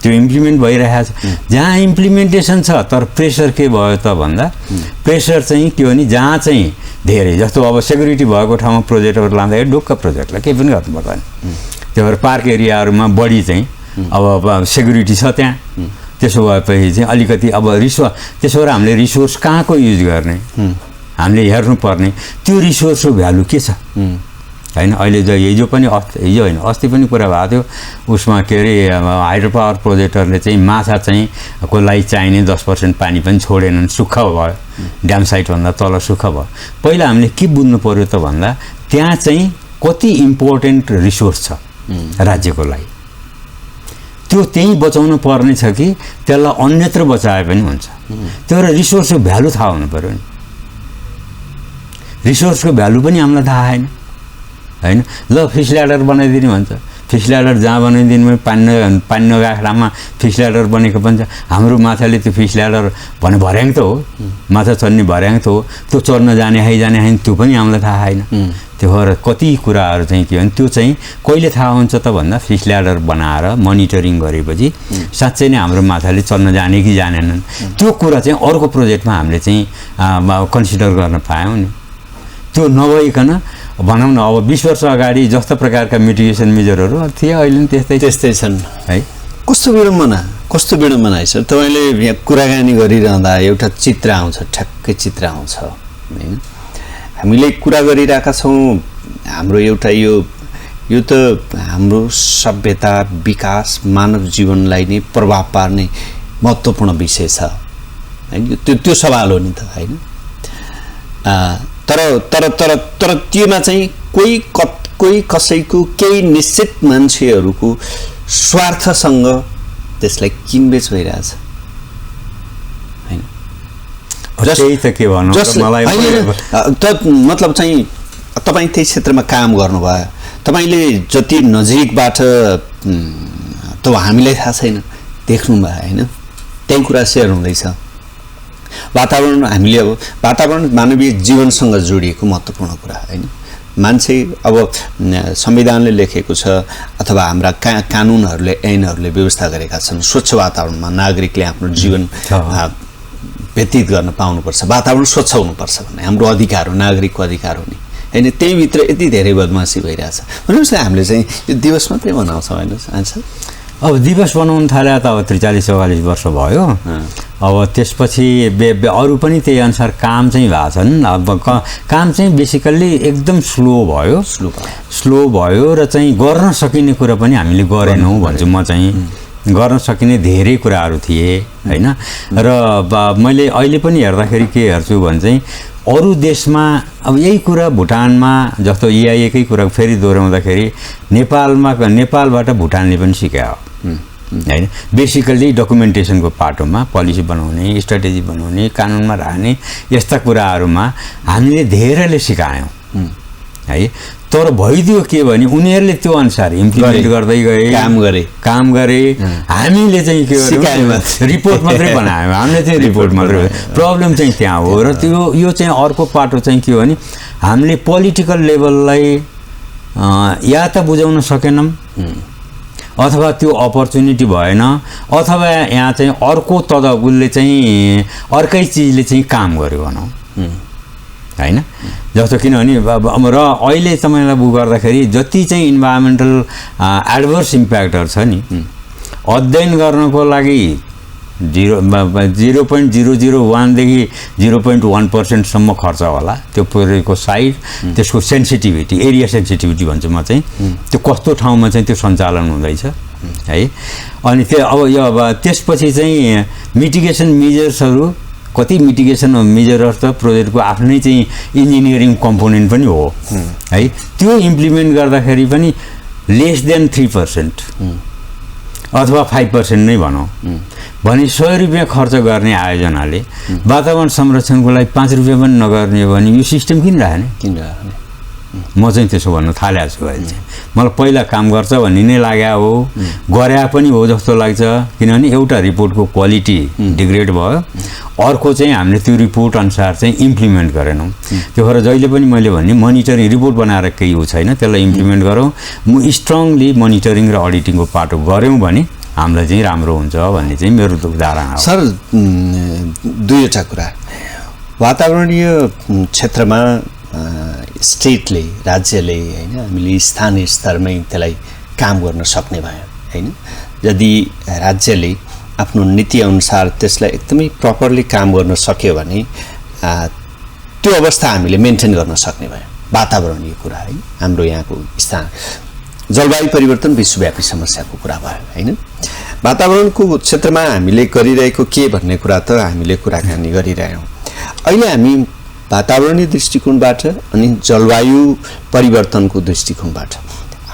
त्यो इम्प्लिमेन्ट भइरहेको छ जहाँ इम्प्लिमेन्टेसन छ तर प्रेसर के भयो त भन्दा प्रेसर चाहिँ के हो नि जहाँ चाहिँ धेरै जस्तो अब सेक्युरिटी भएको ठाउँमा प्रोजेक्टहरू लाँदाखेरि ढुक्क प्रोजेक्टलाई केही पनि गर्नु पर्दैन त्यही भएर पार्क एरियाहरूमा बढी चाहिँ अब सेक्युरिटी छ त्यहाँ त्यसो भएपछि चाहिँ अलिकति अब त्यसो भएर हामीले रिसोर्स कहाँको युज गर्ने हामीले हेर्नुपर्ने त्यो रिसोर्सको भ्यालु के छ होइन अहिले हिजो होइन अस्ति पनि कुरा भएको थियो उसमा के अरे हाइड्रो पावर प्रोजेक्टहरूले चाहिँ माछा चाहिँ को लागि चाहिने 10% पानी पनि छोडेनन् सुक्खा भयो ड्याम साइटभन्दा तल सुक्खा भयो पहिला हामीले के बुझ्नु पर्यो त भन्दा त्यहाँ चाहिँ कति इम्पोर्टेन्ट रिसोर्स छ राज्यको लागि त्यो त्यही बचाउनु पर्ने छ कि त्यसलाई अन्यत्र बचाए पनि हुन्छ त्यो भएर रिसोर्सको भ्यालु थाहा हुनु पर्यो नि रिसोर्सको भ्यालु पनि हामीलाई थाहा छैन होइन ल फिस ल्याडर बनाइदिने भन्छ फिस ल्याडर जहाँ बनाइदिनु पानी नगएको ठाउँमा फिस ल्याडर बनेको पनि छ हाम्रो माछाले त्यो फिस ल्याडर भने भर्याङ त हो माछा चढ्ने भर्याङ त हो त्यो चढ्न जाने आइजाने होइन त्यो पनि हामीलाई थाहा छैन त्यो भएर कति कुराहरू चाहिँ के भने त्यो चाहिँ कहिले थाहा हुन्छ त भन्दा फिस ल्याडर बनाएर मोनिटरिङ गरेपछि साँच्चै नै हाम्रो माछाले चढ्न जाने कि जानेनन् त्यो कुरा चाहिँ अर्को प्रोजेक्टमा हामीले चाहिँ कन्सिडर गर्न पायौँ नि त्यो नभइकन भनौँ न अब 20 वर्ष अगाडि जस्तो प्रकारका मिटिगेसन मेजरहरू थिए अहिले पनि त्यस्तै छन् है कस्तो विडम्बना है सर तपाईँले यहाँ कुराकानी गरिरहँदा एउटा चित्र आउँछ ठ्याक्कै चित्र आउँछ होइन हामीले कुरा गरिरहेका छौँ हाम्रो एउटा यो त हाम्रो सभ्यता विकास मानव जीवनलाई नै प्रभाव पार्ने महत्त्वपूर्ण विषय छ हैन त्यो सवाल हो नि त हैन तर त्योमा चाहिँ कोही कसैको केही निश्चित मान्छेहरूको स्वार्थसँग त्यसलाई किनबेच भइरहेछ हैन जस्तै त के भन्नु मलाई मतलब चाहिँ तपाईँ त्यही क्षेत्रमा काम गर्नुभयो तपाईँले जति नजिकबाट त हामीलाई थाहा छैन देख्नुभयो हैन त्यही कुरा सेयर हुँदैछ वातावरण हामीले अब वातावरण मानवीय जीवनसँग जोडिएको महत्त्वपूर्ण कुरा हैन मान्छे अब संविधानले लेखेको छ अथवा हाम्रा कानुनहरूले ऐनहरूले व्यवस्था गरेका छन् स्वच्छ वातावरणमा नागरिकले आफ्नो जीवन व्यतीत गर्न पाउनुपर्छ वातावरण स्वच्छ हुनुपर्छ भन्ने हाम्रो अधिकार हो नागरिकको अधिकार हो नि हैन त्यही भित्र यति धेरै बदमासी भइरहेछ भन्नुस् हामीले चाहिँ यो दिवस मात्रै मनाउँछौँ हैन आन्सर अब दिवस बनाउन थाले त अब 43-44 वर्ष भयो अब त्यसपछि अरू पनि त्यही अनुसार काम चाहिँ भएको छन् अब काम चाहिँ बेसिकल्ली एकदम स्लो भयो र चाहिँ गर्न सकिने कुरा पनि हामीले गरेनौँ भन्छु म चाहिँ गर्न सकिने धेरै कुराहरू थिए हैन र मैले अहिले पनि हेर्दाखेरि के हेर्छु भने चाहिँ अरू देशमा अब यही कुरा भुटानमा जस्तो EIA कै कुरा फेरि दोहोऱ्याउँदाखेरि नेपालबाट भुटानले पनि सिक्यो हैन बेसिकल्ली डकुमेन्टेसनको पाटोमा पोलिसी बनाउने स्ट्राटेजी बनाउने कानुनमा राख्ने यस्ता कुराहरूमा हामीले धेरैले सिकायौँ है तर भइदियो के भने उनीहरूले त्यो अनुसार इम्प्लिमेन्ट गर्दै गए काम गरे हामीले चाहिँ के गर्यौँ रिपोर्ट मात्रै बनायौँ हामीले चाहिँ रिपोर्ट मात्रै प्रब्लम चाहिँ त्यहाँ हो र यो चाहिँ अर्को पाटो चाहिँ के हो भने हामीले पोलिटिकल लेभललाई या त बुझाउन सकेनौँ अथवा त्यो अपर्च्युनिटी भएन अथवा यहाँ चाहिँ अर्को तदबुलले चाहिँ अर्कै चिजले चाहिँ काम गर्यो भनौँ हैन जस्तो किनभने र अहिले तपाईँलाई बुक गर्दाखेरि जति चाहिँ इन्भाइरोमेन्टल एडभर्स इम्प्याक्टहरू छ नि अध्ययन गर्नको लागि 0.001 देखि 0.1% सम्म खर्च होला त्यो प्रोजेक्टको साइज त्यसको सेन्सिटिभिटी एरिया सेन्सिटिभिटी भन्छु म चाहिँ त्यो कस्तो ठाउँमा चाहिँ त्यो सञ्चालन हुँदैछ है अनि त्यो अब त्यसपछि चाहिँ मिटिगेसन मेजर्सहरू कति मिटिगेसन मेजरहरू त प्रोजेक्टको आफ्नै चाहिँ इन्जिनियरिङ कम्पोनेन्ट पनि हो है त्यो इम्प्लिमेन्ट गर्दाखेरि पनि लेस देन 3% अथवा 5% नै भनौँ भने 100 रुपियाँ खर्च गर्ने आयोजनाले वातावरण संरक्षणको लागि 5 रुपियाँ पनि नगर्ने भने यो सिस्टम किन राख्ने म चाहिँ त्यसो भन्न थालेको छु अहिले चाहिँ मलाई पहिला काम गर्छ भन्ने नै लाग्या हो गरे पनि हो जस्तो लाग्छ किनभने एउटा रिपोर्टको क्वालिटी डिग्रेड भयो अर्को चाहिँ हामीले त्यो रिपोर्ट अनुसार चाहिँ इम्प्लिमेन्ट गरेनौँ त्यो भएर जहिले पनि मैले भन्ने मोनिटरिङ रिपोर्ट बनाएर केही हो छैन त्यसलाई इम्प्लिमेन्ट गरौँ स्ट्रङली मोनिटरिङ र अडिटिङको पाटो गऱ्यौँ भने हामीलाई चाहिँ राम्रो हुन्छ भन्ने चाहिँ मेरो धारणा हो। सर, दुईवटा कुरा, वातावरणीय क्षेत्रमा स्टेटले, राज्यले होइन, हामीले स्थानीय स्तरमै त्यसलाई काम गर्न सक्ने भयो होइन। यदि राज्यले आफ्नो नीति अनुसार त्यसलाई एकदमै प्रपरली काम गर्न सक्यो भने त्यो अवस्था हामीले मेन्टेन गर्न सक्ने भयो। वातावरणीय कुरा है, हाम्रो यहाँको स्थान जलवायु परिवर्तन विश्वव्यापी समस्याको कुरा भयो होइन। वातावरणको क्षेत्रमा हामीले गरिरहेको के भन्ने कुरा त हामीले कुराकानी गरिरहेछौँ। अहिले हामी वातावरणीय दृष्टिकोणबाट अनि जलवायु परिवर्तनको दृष्टिकोणबाट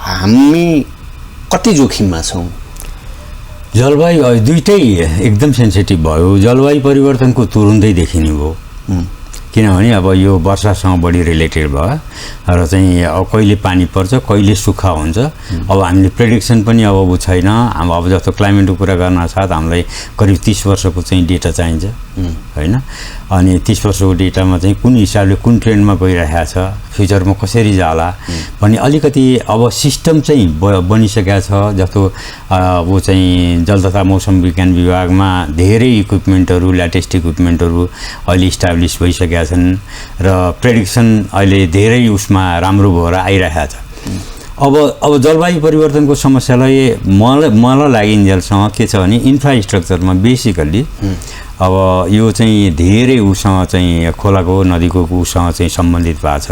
हामी कति जोखिममा छौँ? जलवायु दुइटै एकदम सेन्सिटिभ भयो। जलवायु परिवर्तनको तुरुन्तै देखिने भयो, किनभने अब यो वर्षासँग बढी रिलेटेड भयो र चाहिँ अब कहिले पानी पर्छ, कहिले सुक्खा हुन्छ। अब हामीले प्रेडिक्सन पनि अब छैन। अब जस्तो क्लाइमेटको कुरा गर्न साथ हामीलाई करिब 30 वर्षको चाहिँ डेटा चाहिन्छ होइन। अनि 30 वर्षको डेटामा चाहिँ कुन हिसाबले कुन ट्रेन्डमा गइरहेको छ, फ्युचरमा कसरी जाला भन्ने अलिकति अब सिस्टम चाहिँ बनिसकेको छ। जस्तो वो चाहिँ जल तथा मौसम विज्ञान विभागमा धेरै इक्विपमेन्टहरू, लेटेस्ट इक्विपमेन्टहरू अहिले इस्टाब्लिस भइसकेका छन् र प्रेडिक्सन अहिले धेरै उसमा राम्रो भएर आइरहेको छ। अब जलवायु परिवर्तनको समस्यालाई मलाई लागिन्जेलसम्म के छ भने इन्फ्रास्ट्रक्चरमा बेसिकल्ली अब यो चाहिँ धेरै उसँग चाहिँ खोलाको नदीको उसँग चाहिँ सम्बन्धित भएको छ।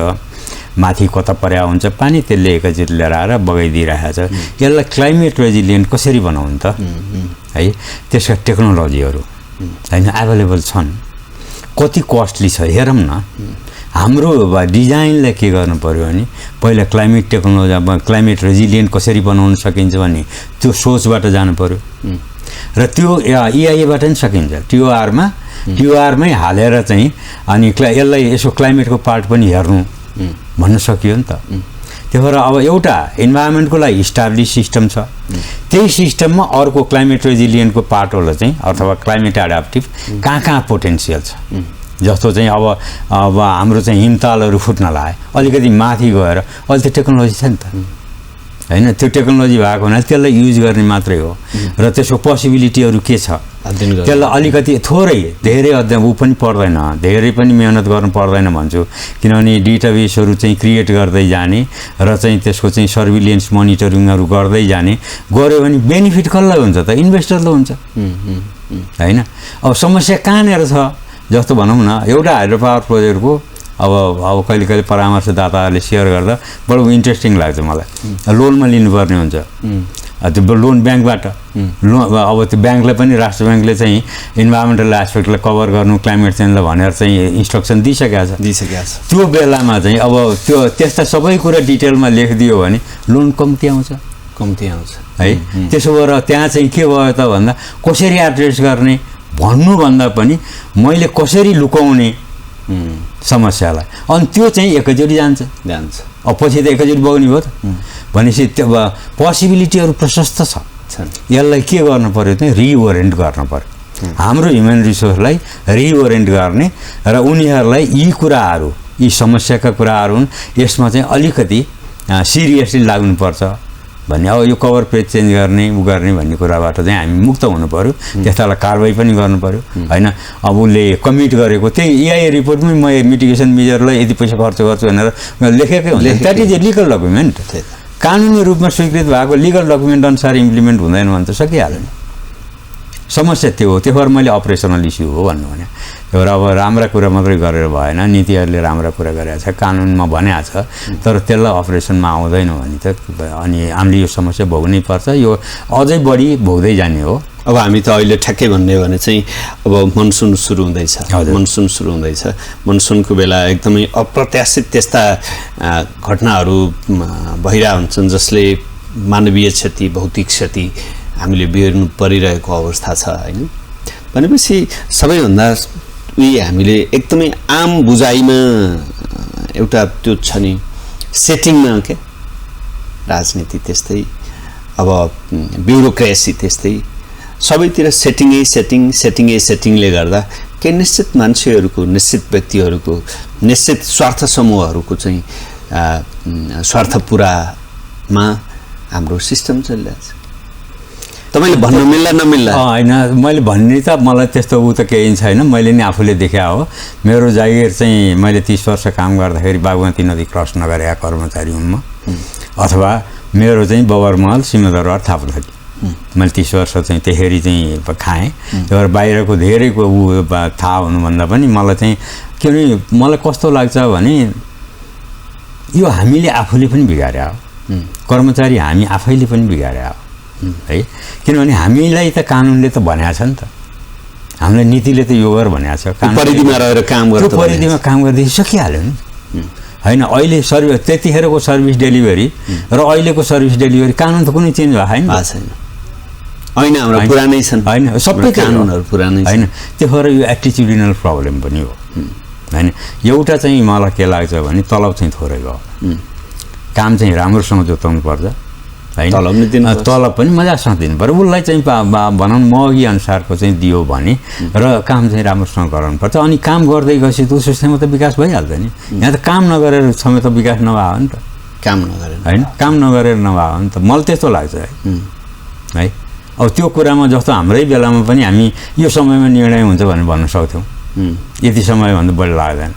माथि कता पर्या हुन्छ पानी, त्यसले एकैचोटि लिएर आएर बगाइदिइरहेको छ। यसलाई क्लाइमेट रेजिलियन्ट कसरी बनाउनु त है? त्यसका टेक्नोलोजीहरू होइन एभाइलेबल छन्। कति कस्टली छ हेरौँ न। हाम्रो डिजाइनलाई के गर्नु पर्यो भने पहिला क्लाइमेट टेक्नोलोजी, क्लाइमेट रेजिलियन्ट कसरी बनाउन सकिन्छ भन्ने त्यो सोचबाट जानु पर्यो र त्यो EIA-बाट पनि सकिन्छ। TOR-मै हालेर चाहिँ अनि यसलाई यसो क्लाइमेटको पार्ट पनि हेर्नु भन्न सकियो नि त। त्यही भएर अब एउटा इन्भाइरोमेन्टको लागि इस्टाब्लिस सिस्टम छ, त्यही सिस्टममा अर्को क्लाइमेट रेजिलियन्टको पार्टहरूलाई चाहिँ अथवा क्लाइमेट एडाप्टिभ कहाँ पोटेन्सियल छ। जस्तो चाहिँ अब हाम्रो चाहिँ हिमतालहरू फुट्न लाग्यो, अलिकति माथि गएर अहिले त्यो टेक्नोलोजी छ नि त होइन। त्यो टेक्नोलोजी भएको हुनाले त्यसलाई युज गर्ने मात्रै हो र त्यसको पोसिबिलिटीहरू के छ त्यसलाई अलिकति थोरै धेरै अध्ययन पनि पर्दैन, धेरै पनि मेहनत गर्नु पर्दैन भन्छु। किनभने डेटाबेसहरू चाहिँ क्रिएट गर्दै जाने र चाहिँ त्यसको चाहिँ सर्भिलियन्स मोनिटरिङहरू गर्दै जाने गऱ्यो भने बेनिफिट कसलाई हुन्छ त? इन्भेस्टरलाई हुन्छ होइन। अब समस्या कहाँनिर छ? जस्तो भनौँ न, एउटा हाइड्रो पावर प्रोजेक्टको अब कहिले परामर्शदाताहरूले सेयर गर्दा बडो इन्ट्रेस्टिङ लाग्छ मलाई। लोनमा लिनुपर्ने हुन्छ, त्यो लोन ब्याङ्कबाट अब त्यो ब्याङ्कलाई पनि, राष्ट्र ब्याङ्कले चाहिँ इन्भाइरोमेन्टल एस्पेक्टलाई कभर गर्नु, क्लाइमेट चेन्जलाई भनेर चाहिँ इन्स्ट्रक्सन दिइसकेको छ। त्यो बेलामा चाहिँ अब त्यो त्यस्ता सबै कुरा डिटेलमा लेखिदियो भने लोन कम्ती आउँछ है। त्यसो भएर त्यहाँ चाहिँ के भयो त भन्दा कसरी एड्रेस गर्ने भन्नुभन्दा पनि मैले कसरी लुकाउने समस्यालाई, अनि त्यो चाहिँ एकैचोटि जान्छ। अब पछि त एकैचोटि बग्ने भयो त भनेपछि त्यो पोसिबिलिटीहरू प्रशस्त छ। यसलाई के गर्नु पर्यो त? रिओरिएन्ट गर्नु पर्यो। हाम्रो ह्युमन रिसोर्सलाई रिओरिएन्ट गर्ने र उनीहरूलाई यी कुराहरू, यी समस्याका कुराहरू हुन्, यसमा चाहिँ अलिकति सिरियसली लाग्नुपर्छ भन्ने। अब यो कभर पेज चेन्ज गर्ने गर्ने भन्ने कुराबाट चाहिँ हामी मुक्त हुनु पर्यो। त्यस्तालाई कारवाही पनि गर्नु पर्यो होइन। अब उसले कमिट गरेको त्यही EIA रिपोर्टमै म मिटिगेसन मेजरलाई यति पैसा खर्च गर्छु भनेर लेखेकै हुन्छ। That is a legal document. कानुनी रूपमा स्वीकृत भएको लिगल डकुमेन्ट अनुसार इम्प्लिमेन्ट हुँदैन भने त सकिहाल्यो नि। समस्या त्यो हो। त्यो भएर मैले अपरेसनल इस्यु हो भन्नु भने। त्यो भएर अब राम्रा कुरा मात्रै गरेर भएन, नीतिहरूले राम्रा कुरा गरेको छ, कानुनमा भनेको छ, तर त्यसलाई अपरेसनमा आउँदैन भने त अनि हामीले यो समस्या भोग्नै पर्छ। यो अझै बढी भोग्दै जाने हो। अब हामी त अहिले ठ्याक्कै भन्ने भने चाहिँ अब मनसुन सुरु हुँदैछ। मनसुनको बेला एकदमै अप्रत्याशित त्यस्ता घटनाहरू भइरहेका हुन्छन् जसले मानवीय क्षति, भौतिक क्षति हामीले बेर्नु परिरहेको अवस्था छ होइन। भनेपछि सबैभन्दा हामीले एकदमै आम बुझाइमा एउटा त्यो छ नि, सेटिङमा के राजनीति त्यस्तै, अब ब्युरोक्रेसी त्यस्तै, सबैतिर सेटिङले गर्दा केही निश्चित मान्छेहरूको, निश्चित व्यक्तिहरूको, निश्चित स्वार्थ समूहहरूको चाहिँ स्वार्थ पुरामा हाम्रो सिस्टम चलिरहेको छ। तपाईँले भन्नु मिल्ला नमिल्ला होइन मैले भन्ने त मलाई त्यस्तो ऊ त केही छैन मैले नि आफूले देखा हो मेरो जागिर चाहिँ मैले 30 वर्ष काम गर्दाखेरि बागमती नदी क्रस नगरेका कर्मचारी हुँ म अथवा मेरो चाहिँ बबरमहल सिंहदरबार थापुथली मैले 30 वर्ष चाहिँ त्यसरी चाहिँ खाएँ त्यही भएर बाहिरको धेरैको ऊ थाहा हुनुभन्दा पनि मलाई चाहिँ किनभने मलाई कस्तो लाग्छ भने यो हामीले आफूले पनि बिगार्या हो कर्मचारी हामी आफैले पनि बिगार्या हो है किनभने हामीलाई त कानुनले त भनेको छ नि त हामीलाई नीतिले त यो गर भनेको छ परिधिमा रहेर काम गर्छ त्यो परिधिमा काम गर्दै सकिहाल्यो नि होइन अहिले सर्भिस त्यतिखेरको सर्भिस डेलिभरी र अहिलेको सर्भिस डेलिभरी कानुन त कुनै चेन्ज भएको छैन होइन हाम्रो पुरानै छन् होइन सबै कानुनहरू पुरानै होइन त्यो भएर यो एटिट्युडिनल प्रब्लम पनि हो होइन एउटा चाहिँ मलाई के लाग्छ भने तलब चाहिँ थोरै भयो काम चाहिँ राम्रोसँग जोताउनु पर्छ होइन तलब पनि मजासँग दिनु पर्यो उसलाई चाहिँ भनौँ महँगी अनुसारको चाहिँ दियो भने र काम चाहिँ राम्रोसँग गराउनु पर्छ अनि काम गर्दै गएपछि त उसमा त विकास भइहाल्छ नि यहाँ त काम नगरेर समेत विकास नभएको नि त काम नगरेर होइन काम नगरेर नभएको नि त मलाई त्यस्तो लाग्छ है अब त्यो कुरामा जस्तो हाम्रै बेलामा पनि हामी यो समयमा निर्णय हुन्छ भनेर भन्न सक्थ्यौँ यति समयभन्दा बढी लाग्दैन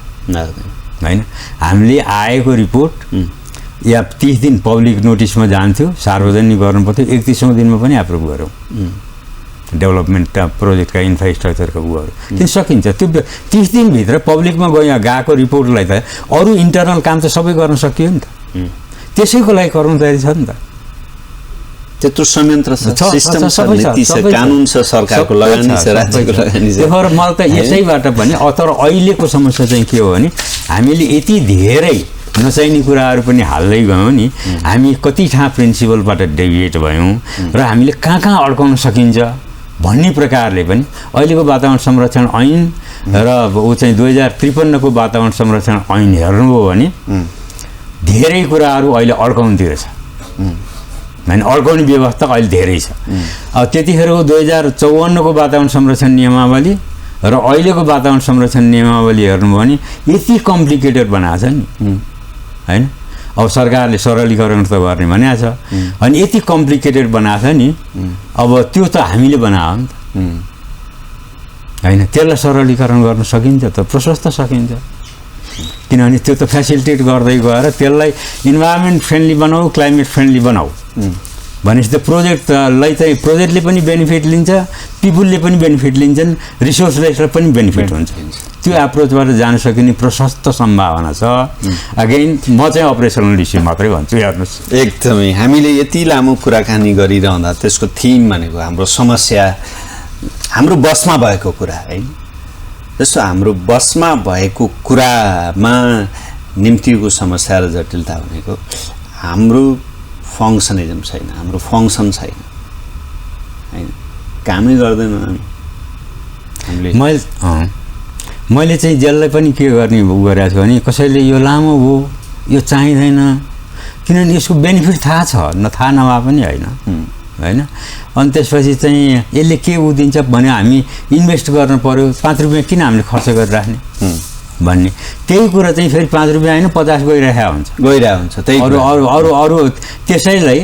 होइन हामीले आएको रिपोर्ट या 30 दिन पब्लिक नोटिसमा जान्थ्यो सार्वजनिक गर्नु पर्थ्यो 31औं दिनमा पनि एप्रुभ गऱ्यौँ डेभलपमेन्ट प्रोजेक्टका इन्फ्रास्ट्रक्चरका उहरू त्यो सकिन्छ त्यो 30 दिनभित्र पब्लिकमा गएको रिपोर्टलाई त अरू इन्टरनल काम त सबै गर्न सकियो नि त त्यसैको लागि कर्मचारी छ नि त त्यत्रो संयन्त्र छ सिस्टम छ नीति छ कानुन छ सरकारको लगानी छ राज्यको लगानी छ त्यही भएर मलाई त यसैबाट पनि तर अहिलेको समस्या चाहिँ के हो भने हामीले यति धेरै नचाहिने कुराहरू पनि हाल्दै गयौँ नि हामी कति ठाउँ प्रिन्सिपलबाट डेभिएट भयौँ र हामीले कहाँ अड्काउन सकिन्छ भन्ने प्रकारले पनि अहिलेको वातावरण संरक्षण ऐन र ऊ चाहिँ 2053 को वातावरण संरक्षण ऐन हेर्नुभयो भने धेरै कुराहरू अहिले अड्काउनुतिर छ होइन अड्काउने व्यवस्था अहिले धेरै छ अब त्यतिखेरको 2054 को वातावरण संरक्षण नियमावली र अहिलेको वातावरण संरक्षण नियमावली हेर्नुभयो भने यति कम्प्लिकेटेड बनाएको छ नि होइन अब सरकारले सरलीकरण त गर्ने भनेको छ अनि यति कम्प्लिकेटेड बनाएको छ नि अब त्यो त हामीले बनायो नि त होइन त्यसलाई सरलीकरण गर्न सकिन्छ त प्रशस्त सकिन्छ किनभने त्यो त फेसिलिटेट गर्दै गएर त्यसलाई इन्भाइरोमेन्ट फ्रेन्डली बनाऊ क्लाइमेट फ्रेन्डली बनाऊ भनेपछि त प्रोजेक्टलाई चाहिँ प्रोजेक्टले पनि बेनिफिट लिन्छ पिपुलले पनि बेनिफिट लिन्छन् रिसोर्सलाई पनि बेनिफिट हुन्छ त्यो एप्रोचबाट जान सकिने प्रशस्त सम्भावना छ अगेन म चाहिँ अपरेसनल इस्यु मात्रै भन्छु हेर्नुहोस् एकदमै हामीले यति लामो कुराकानी गरिरहँदा त्यसको थिम भनेको हाम्रो समस्या हाम्रो बसमा भएको कुरा है जस्तो हाम्रो बसमा भएको कुरामा निम्तिको समस्या र जटिलता भनेको हाम्रो फङ्सनिजम छैन हाम्रो फङ्सन छैन हैन कामै गर्दैन हामीले मैले चाहिँ जसलाई पनि के गर्ने गरेको छु भने कसैले यो लामो हो यो चाहिँदैन किनभने यसको बेनिफिट थाहा छ थाहा नभए पनि होइन होइन अनि त्यसपछि चाहिँ यसले के उ दिन्छ भने हामी इन्भेस्ट गर्नु पर्यो 5 रुपैयाँ किन हामीले खर्च गरिराख्ने भन्ने त्यही कुरा चाहिँ फेरि 5 रुपैयाँ होइन 50 गइरहेको हुन्छ त्यही अरू त्यसैलाई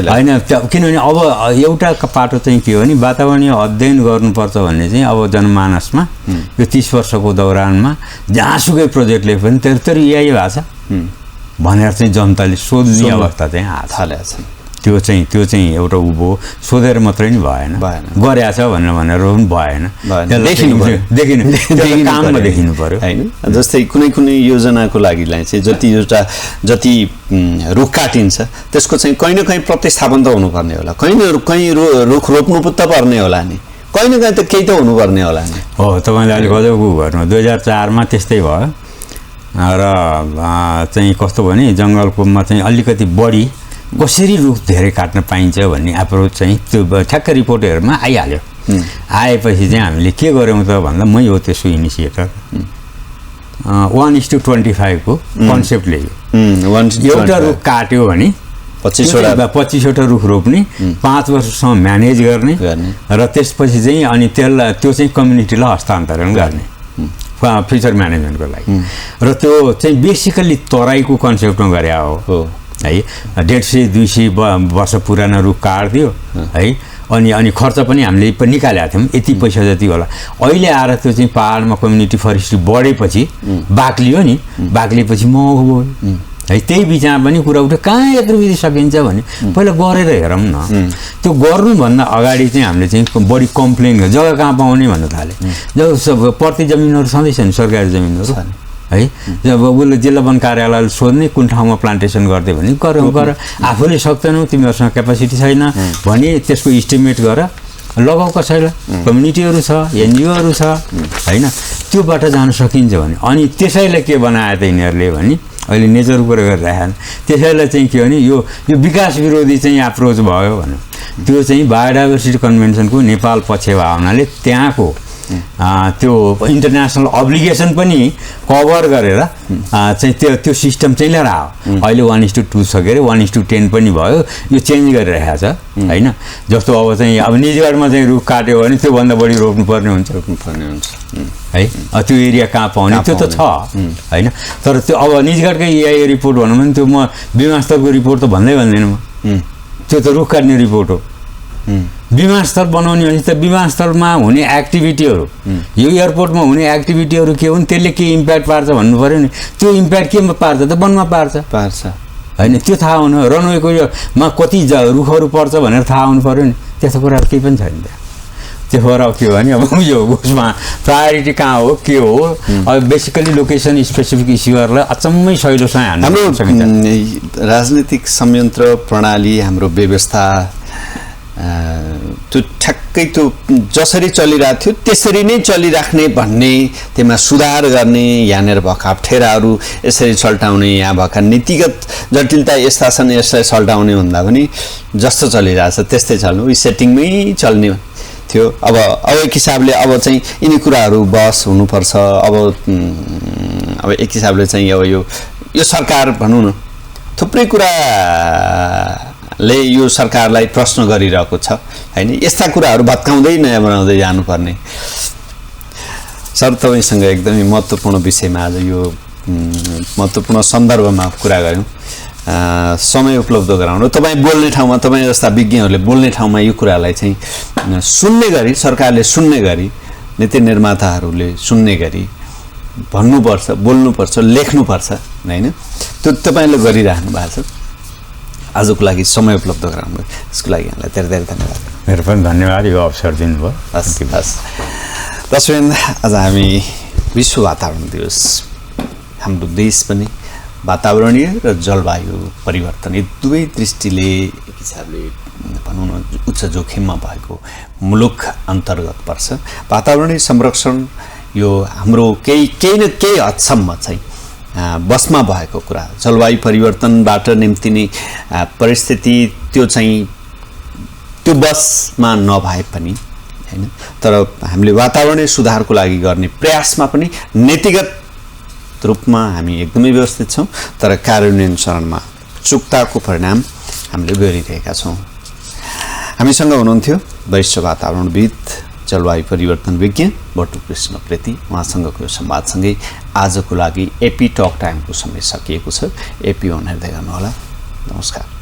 होइन किनभने अब एउटा पाटो चाहिँ के हो भने वातावरणीय अध्ययन गर्नुपर्छ भन्ने चाहिँ अब जनमानसमा यो 30 वर्षको दौरानमा जहाँसुकै प्रोजेक्टले पनि तेरो यही भएको छ भनेर चाहिँ जनताले सोध्ने अवस्था चाहिँ थालेको छ त्यो चाहिँ एउटा उभो सोधेर मात्रै नि भएन गरेछ भनेर पनि भएन देखिनु काममा देखिनु पर्यो हैन जस्तै कुनै योजनाको लागिलाई चाहिँ जति रुख काटिन्छ त्यसको चाहिँ कहीँ न कहीँ प्रतिस्थापन त हुनुपर्ने होला कहीँ रुख रोप्नु त पर्ने होला नि कहीँ न कहीँ त केही त हुनुपर्ने होला नि हो तपाईँले अहिले गजबको गर्नु 2004 मा त्यस्तै भयो र चाहिँ कस्तो भने जङ्गलकोमा चाहिँ अलिकति बढी कसरी रुख धेरै काट्न पाइन्छ भन्ने एप्रोच चाहिँ त्यो ठ्याक्क रिपोर्टहरूमा आइहाल्यो आएपछि चाहिँ हामीले के गर्यौँ त भन्दा मै हो त्यसको इनिसिएटर 1:25 को कन्सेप्ट ल्यायो एउटा रुख काट्यो भने 25वटा रुख रोप्ने 5 वर्षसम्म म्यानेज गर्ने र त्यसपछि चाहिँ अनि त्यसलाई त्यो चाहिँ कम्युनिटीलाई हस्तान्तरण गर्ने फ्युचर म्यानेजमेन्टको लागि र त्यो चाहिँ बेसिकल्ली तराईको कन्सेप्टमा गरे हो है 150-200 वर्ष पुरानो रुख काट्दियो है अनि खर्च पनि हामीले निकालेका थियौँ यति पैसा जति होला। अहिले आएर त्यो चाहिँ पहाडमा कम्युनिटी फरेस्ट्री बढेपछि बाक्लियो नि, बाक्लिएपछि महँगो भयो है। त्यही बिचमा पनि कुरा उठ्यो कहाँ यत्रो विधि सकिन्छ भने पहिला गरेर हेरौँ न। त्यो गर्नुभन्दा अगाडि चाहिँ हामीले चाहिँ बढी कम्प्लेन गर्यो जग्गा कहाँ पाउने भन्न थाले। जब सब प्रति जमिनहरू छँदैछ नि सरकारी जमिनहरू है। जब उसले जिल्ला वन कार्यालयले सोध्ने कुन ठाउँमा प्लान्टेसन गर्दै भने गर आफूले सक्दैनौ तिमीहरूसँग क्यापासिटी छैन भने त्यसको इस्टिमेट गर लगाऊ कसैलाई, कम्युनिटीहरू छ एनजिओहरू छ होइन, त्योबाट जान सकिन्छ भने। अनि त्यसैले के बनायो त यिनीहरूले भने अहिले नेचरको कुरा गरिरहेछन्। त्यसैले चाहिँ के भने यो विकास विरोधी चाहिँ एप्रोच भयो भने त्यो चाहिँ बायोडाइभर्सिटी कन्भेन्सनको नेपाल पक्षमा हुनाले त्यहाँको त्यो इन्टरनेसनल अब्लिगेसन पनि कभर गरेर चाहिँ त्यो सिस्टम चाहिँ लिएर आयो। अहिले 1:2 सकेर 1:10 पनि भयो। यो चेन्ज गरिरहेको छ होइन। जस्तो अब चाहिँ अब निजगढमा चाहिँ रुख काट्यो भने त्योभन्दा बढी रोप्नुपर्ने हुन्छ है। त्यो एरिया कहाँ पाउने त्यो त छ होइन। तर त्यो अब निजगढकै EIA रिपोर्ट भनौँ भने त्यो म विमानस्थलको रिपोर्ट त भन्दैन म, त्यो त रुख काट्ने रिपोर्ट हो। विमानस्थल बनाउने भने त विमानस्थलमा हुने एक्टिभिटीहरू यो एयरपोर्टमा हुने एक्टिभिटीहरू के हुन्, त्यसले के इम्प्याक्ट पार्छ भन्नु पऱ्यो नि। त्यो इम्प्याक्ट केमा पार्छ त वनमा पार्छ होइन। त्यो थाहा हुनु, रनवेको योमा कति रुखहरू पर्छ भनेर थाहा हुनु पऱ्यो नि। त्यस्तो कुराहरू केही पनि छैन त्यहाँ। त्यो भएर के हो भने अब यो उसमा प्रायोरिटी कहाँ हो के हो। अब बेसिकली लोकेसन स्पेसिफिक इस्युहरूलाई अचम्मै सहिलोसँग हान्नु सकिन्छ। राजनीतिक संयन्त्र प्रणाली हाम्रो व्यवस्था त्यो ठ्याक्कै त्यो जसरी चलिरहेको थियो त्यसरी नै चलिराख्ने भन्ने, त्यसमा सुधार गर्ने, यहाँनिर भएका अप्ठ्याराहरू यसरी सल्टाउने, यहाँ भएका नीतिगत जटिलता यस्ता छन् यसलाई सल्टाउने भन्दा पनि जस्तो चलिरहेछ त्यस्तै चल्नु, उही सेटिङमै चल्ने थियो। अब एक हिसाबले अब चाहिँ यिनी कुराहरू बहस हुनुपर्छ। अब एक हिसाबले चाहिँ अब यो सरकार भनौँ न थुप्रै कुराले यो सरकारलाई प्रश्न गरिरहेको छ होइन। यस्ता कुराहरू भत्काउँदै नयाँ बनाउँदै जानुपर्ने। सर तपाईँसँग एकदमै महत्त्वपूर्ण विषयमा आज यो महत्त्वपूर्ण सन्दर्भमा कुरा गऱ्यौँ। समय उपलब्ध गराउनु, तपाईँ बोल्ने ठाउँमा, तपाईँ जस्ता विज्ञहरूले बोल्ने ठाउँमा यो कुरालाई चाहिँ सुन्ने गरी, सरकारले सुन्ने गरी, नीति निर्माताहरूले सुन्ने गरी भन्नुपर्छ, बोल्नुपर्छ, लेख्नुपर्छ होइन। त्यो तपाईँले गरिराख्नु भएको छ। आजको लागि समय उपलब्ध गराउनु भयो त्यसको लागि यहाँलाई धेरै धेरै धन्यवाद। मेरो पनि धन्यवाद यो अवसर दिनुभयो। हस् दर्शकवृन्द, आज हामी विश्व वातावरण दिवस, हाम्रो देश पनि वातावरणीय र जलवायु परिवर्तन यी दुवै दृष्टिले एक हिसाबले भनौँ न उच्च जोखिममा भएको मुलुक अन्तर्गत पर्छ। वातावरणीय संरक्षण यो हाम्रो केही न केही हदसम्म चाहिँ बसमा भएको कुरा। जलवायु परिवर्तनबाट निम्तिने परिस्थिति त्यो बसमा नभए पनि हैन, तर हामीले वातावरणीय सुधारको लागि गर्ने प्रयासमा पनि नीतिगत रूपमा हामी एकदमै व्यवस्थित छौँ, तर कार्यान्वयन चरणमा चुक्ताको परिणाम हामीले गरिरहेका छौँ। हामीसँग हुनुहुन्थ्यो वरिष्ठ वातावरणविद, जलवायु परिवर्तन विज्ञ बटुकृष्ण प्रेती। उहाँसँगको संवादसँगै आजको लागि एपी टक टाइमको समय सकिएको छ। एपी अन हेर्दै गर्नुहोला। नमस्कार।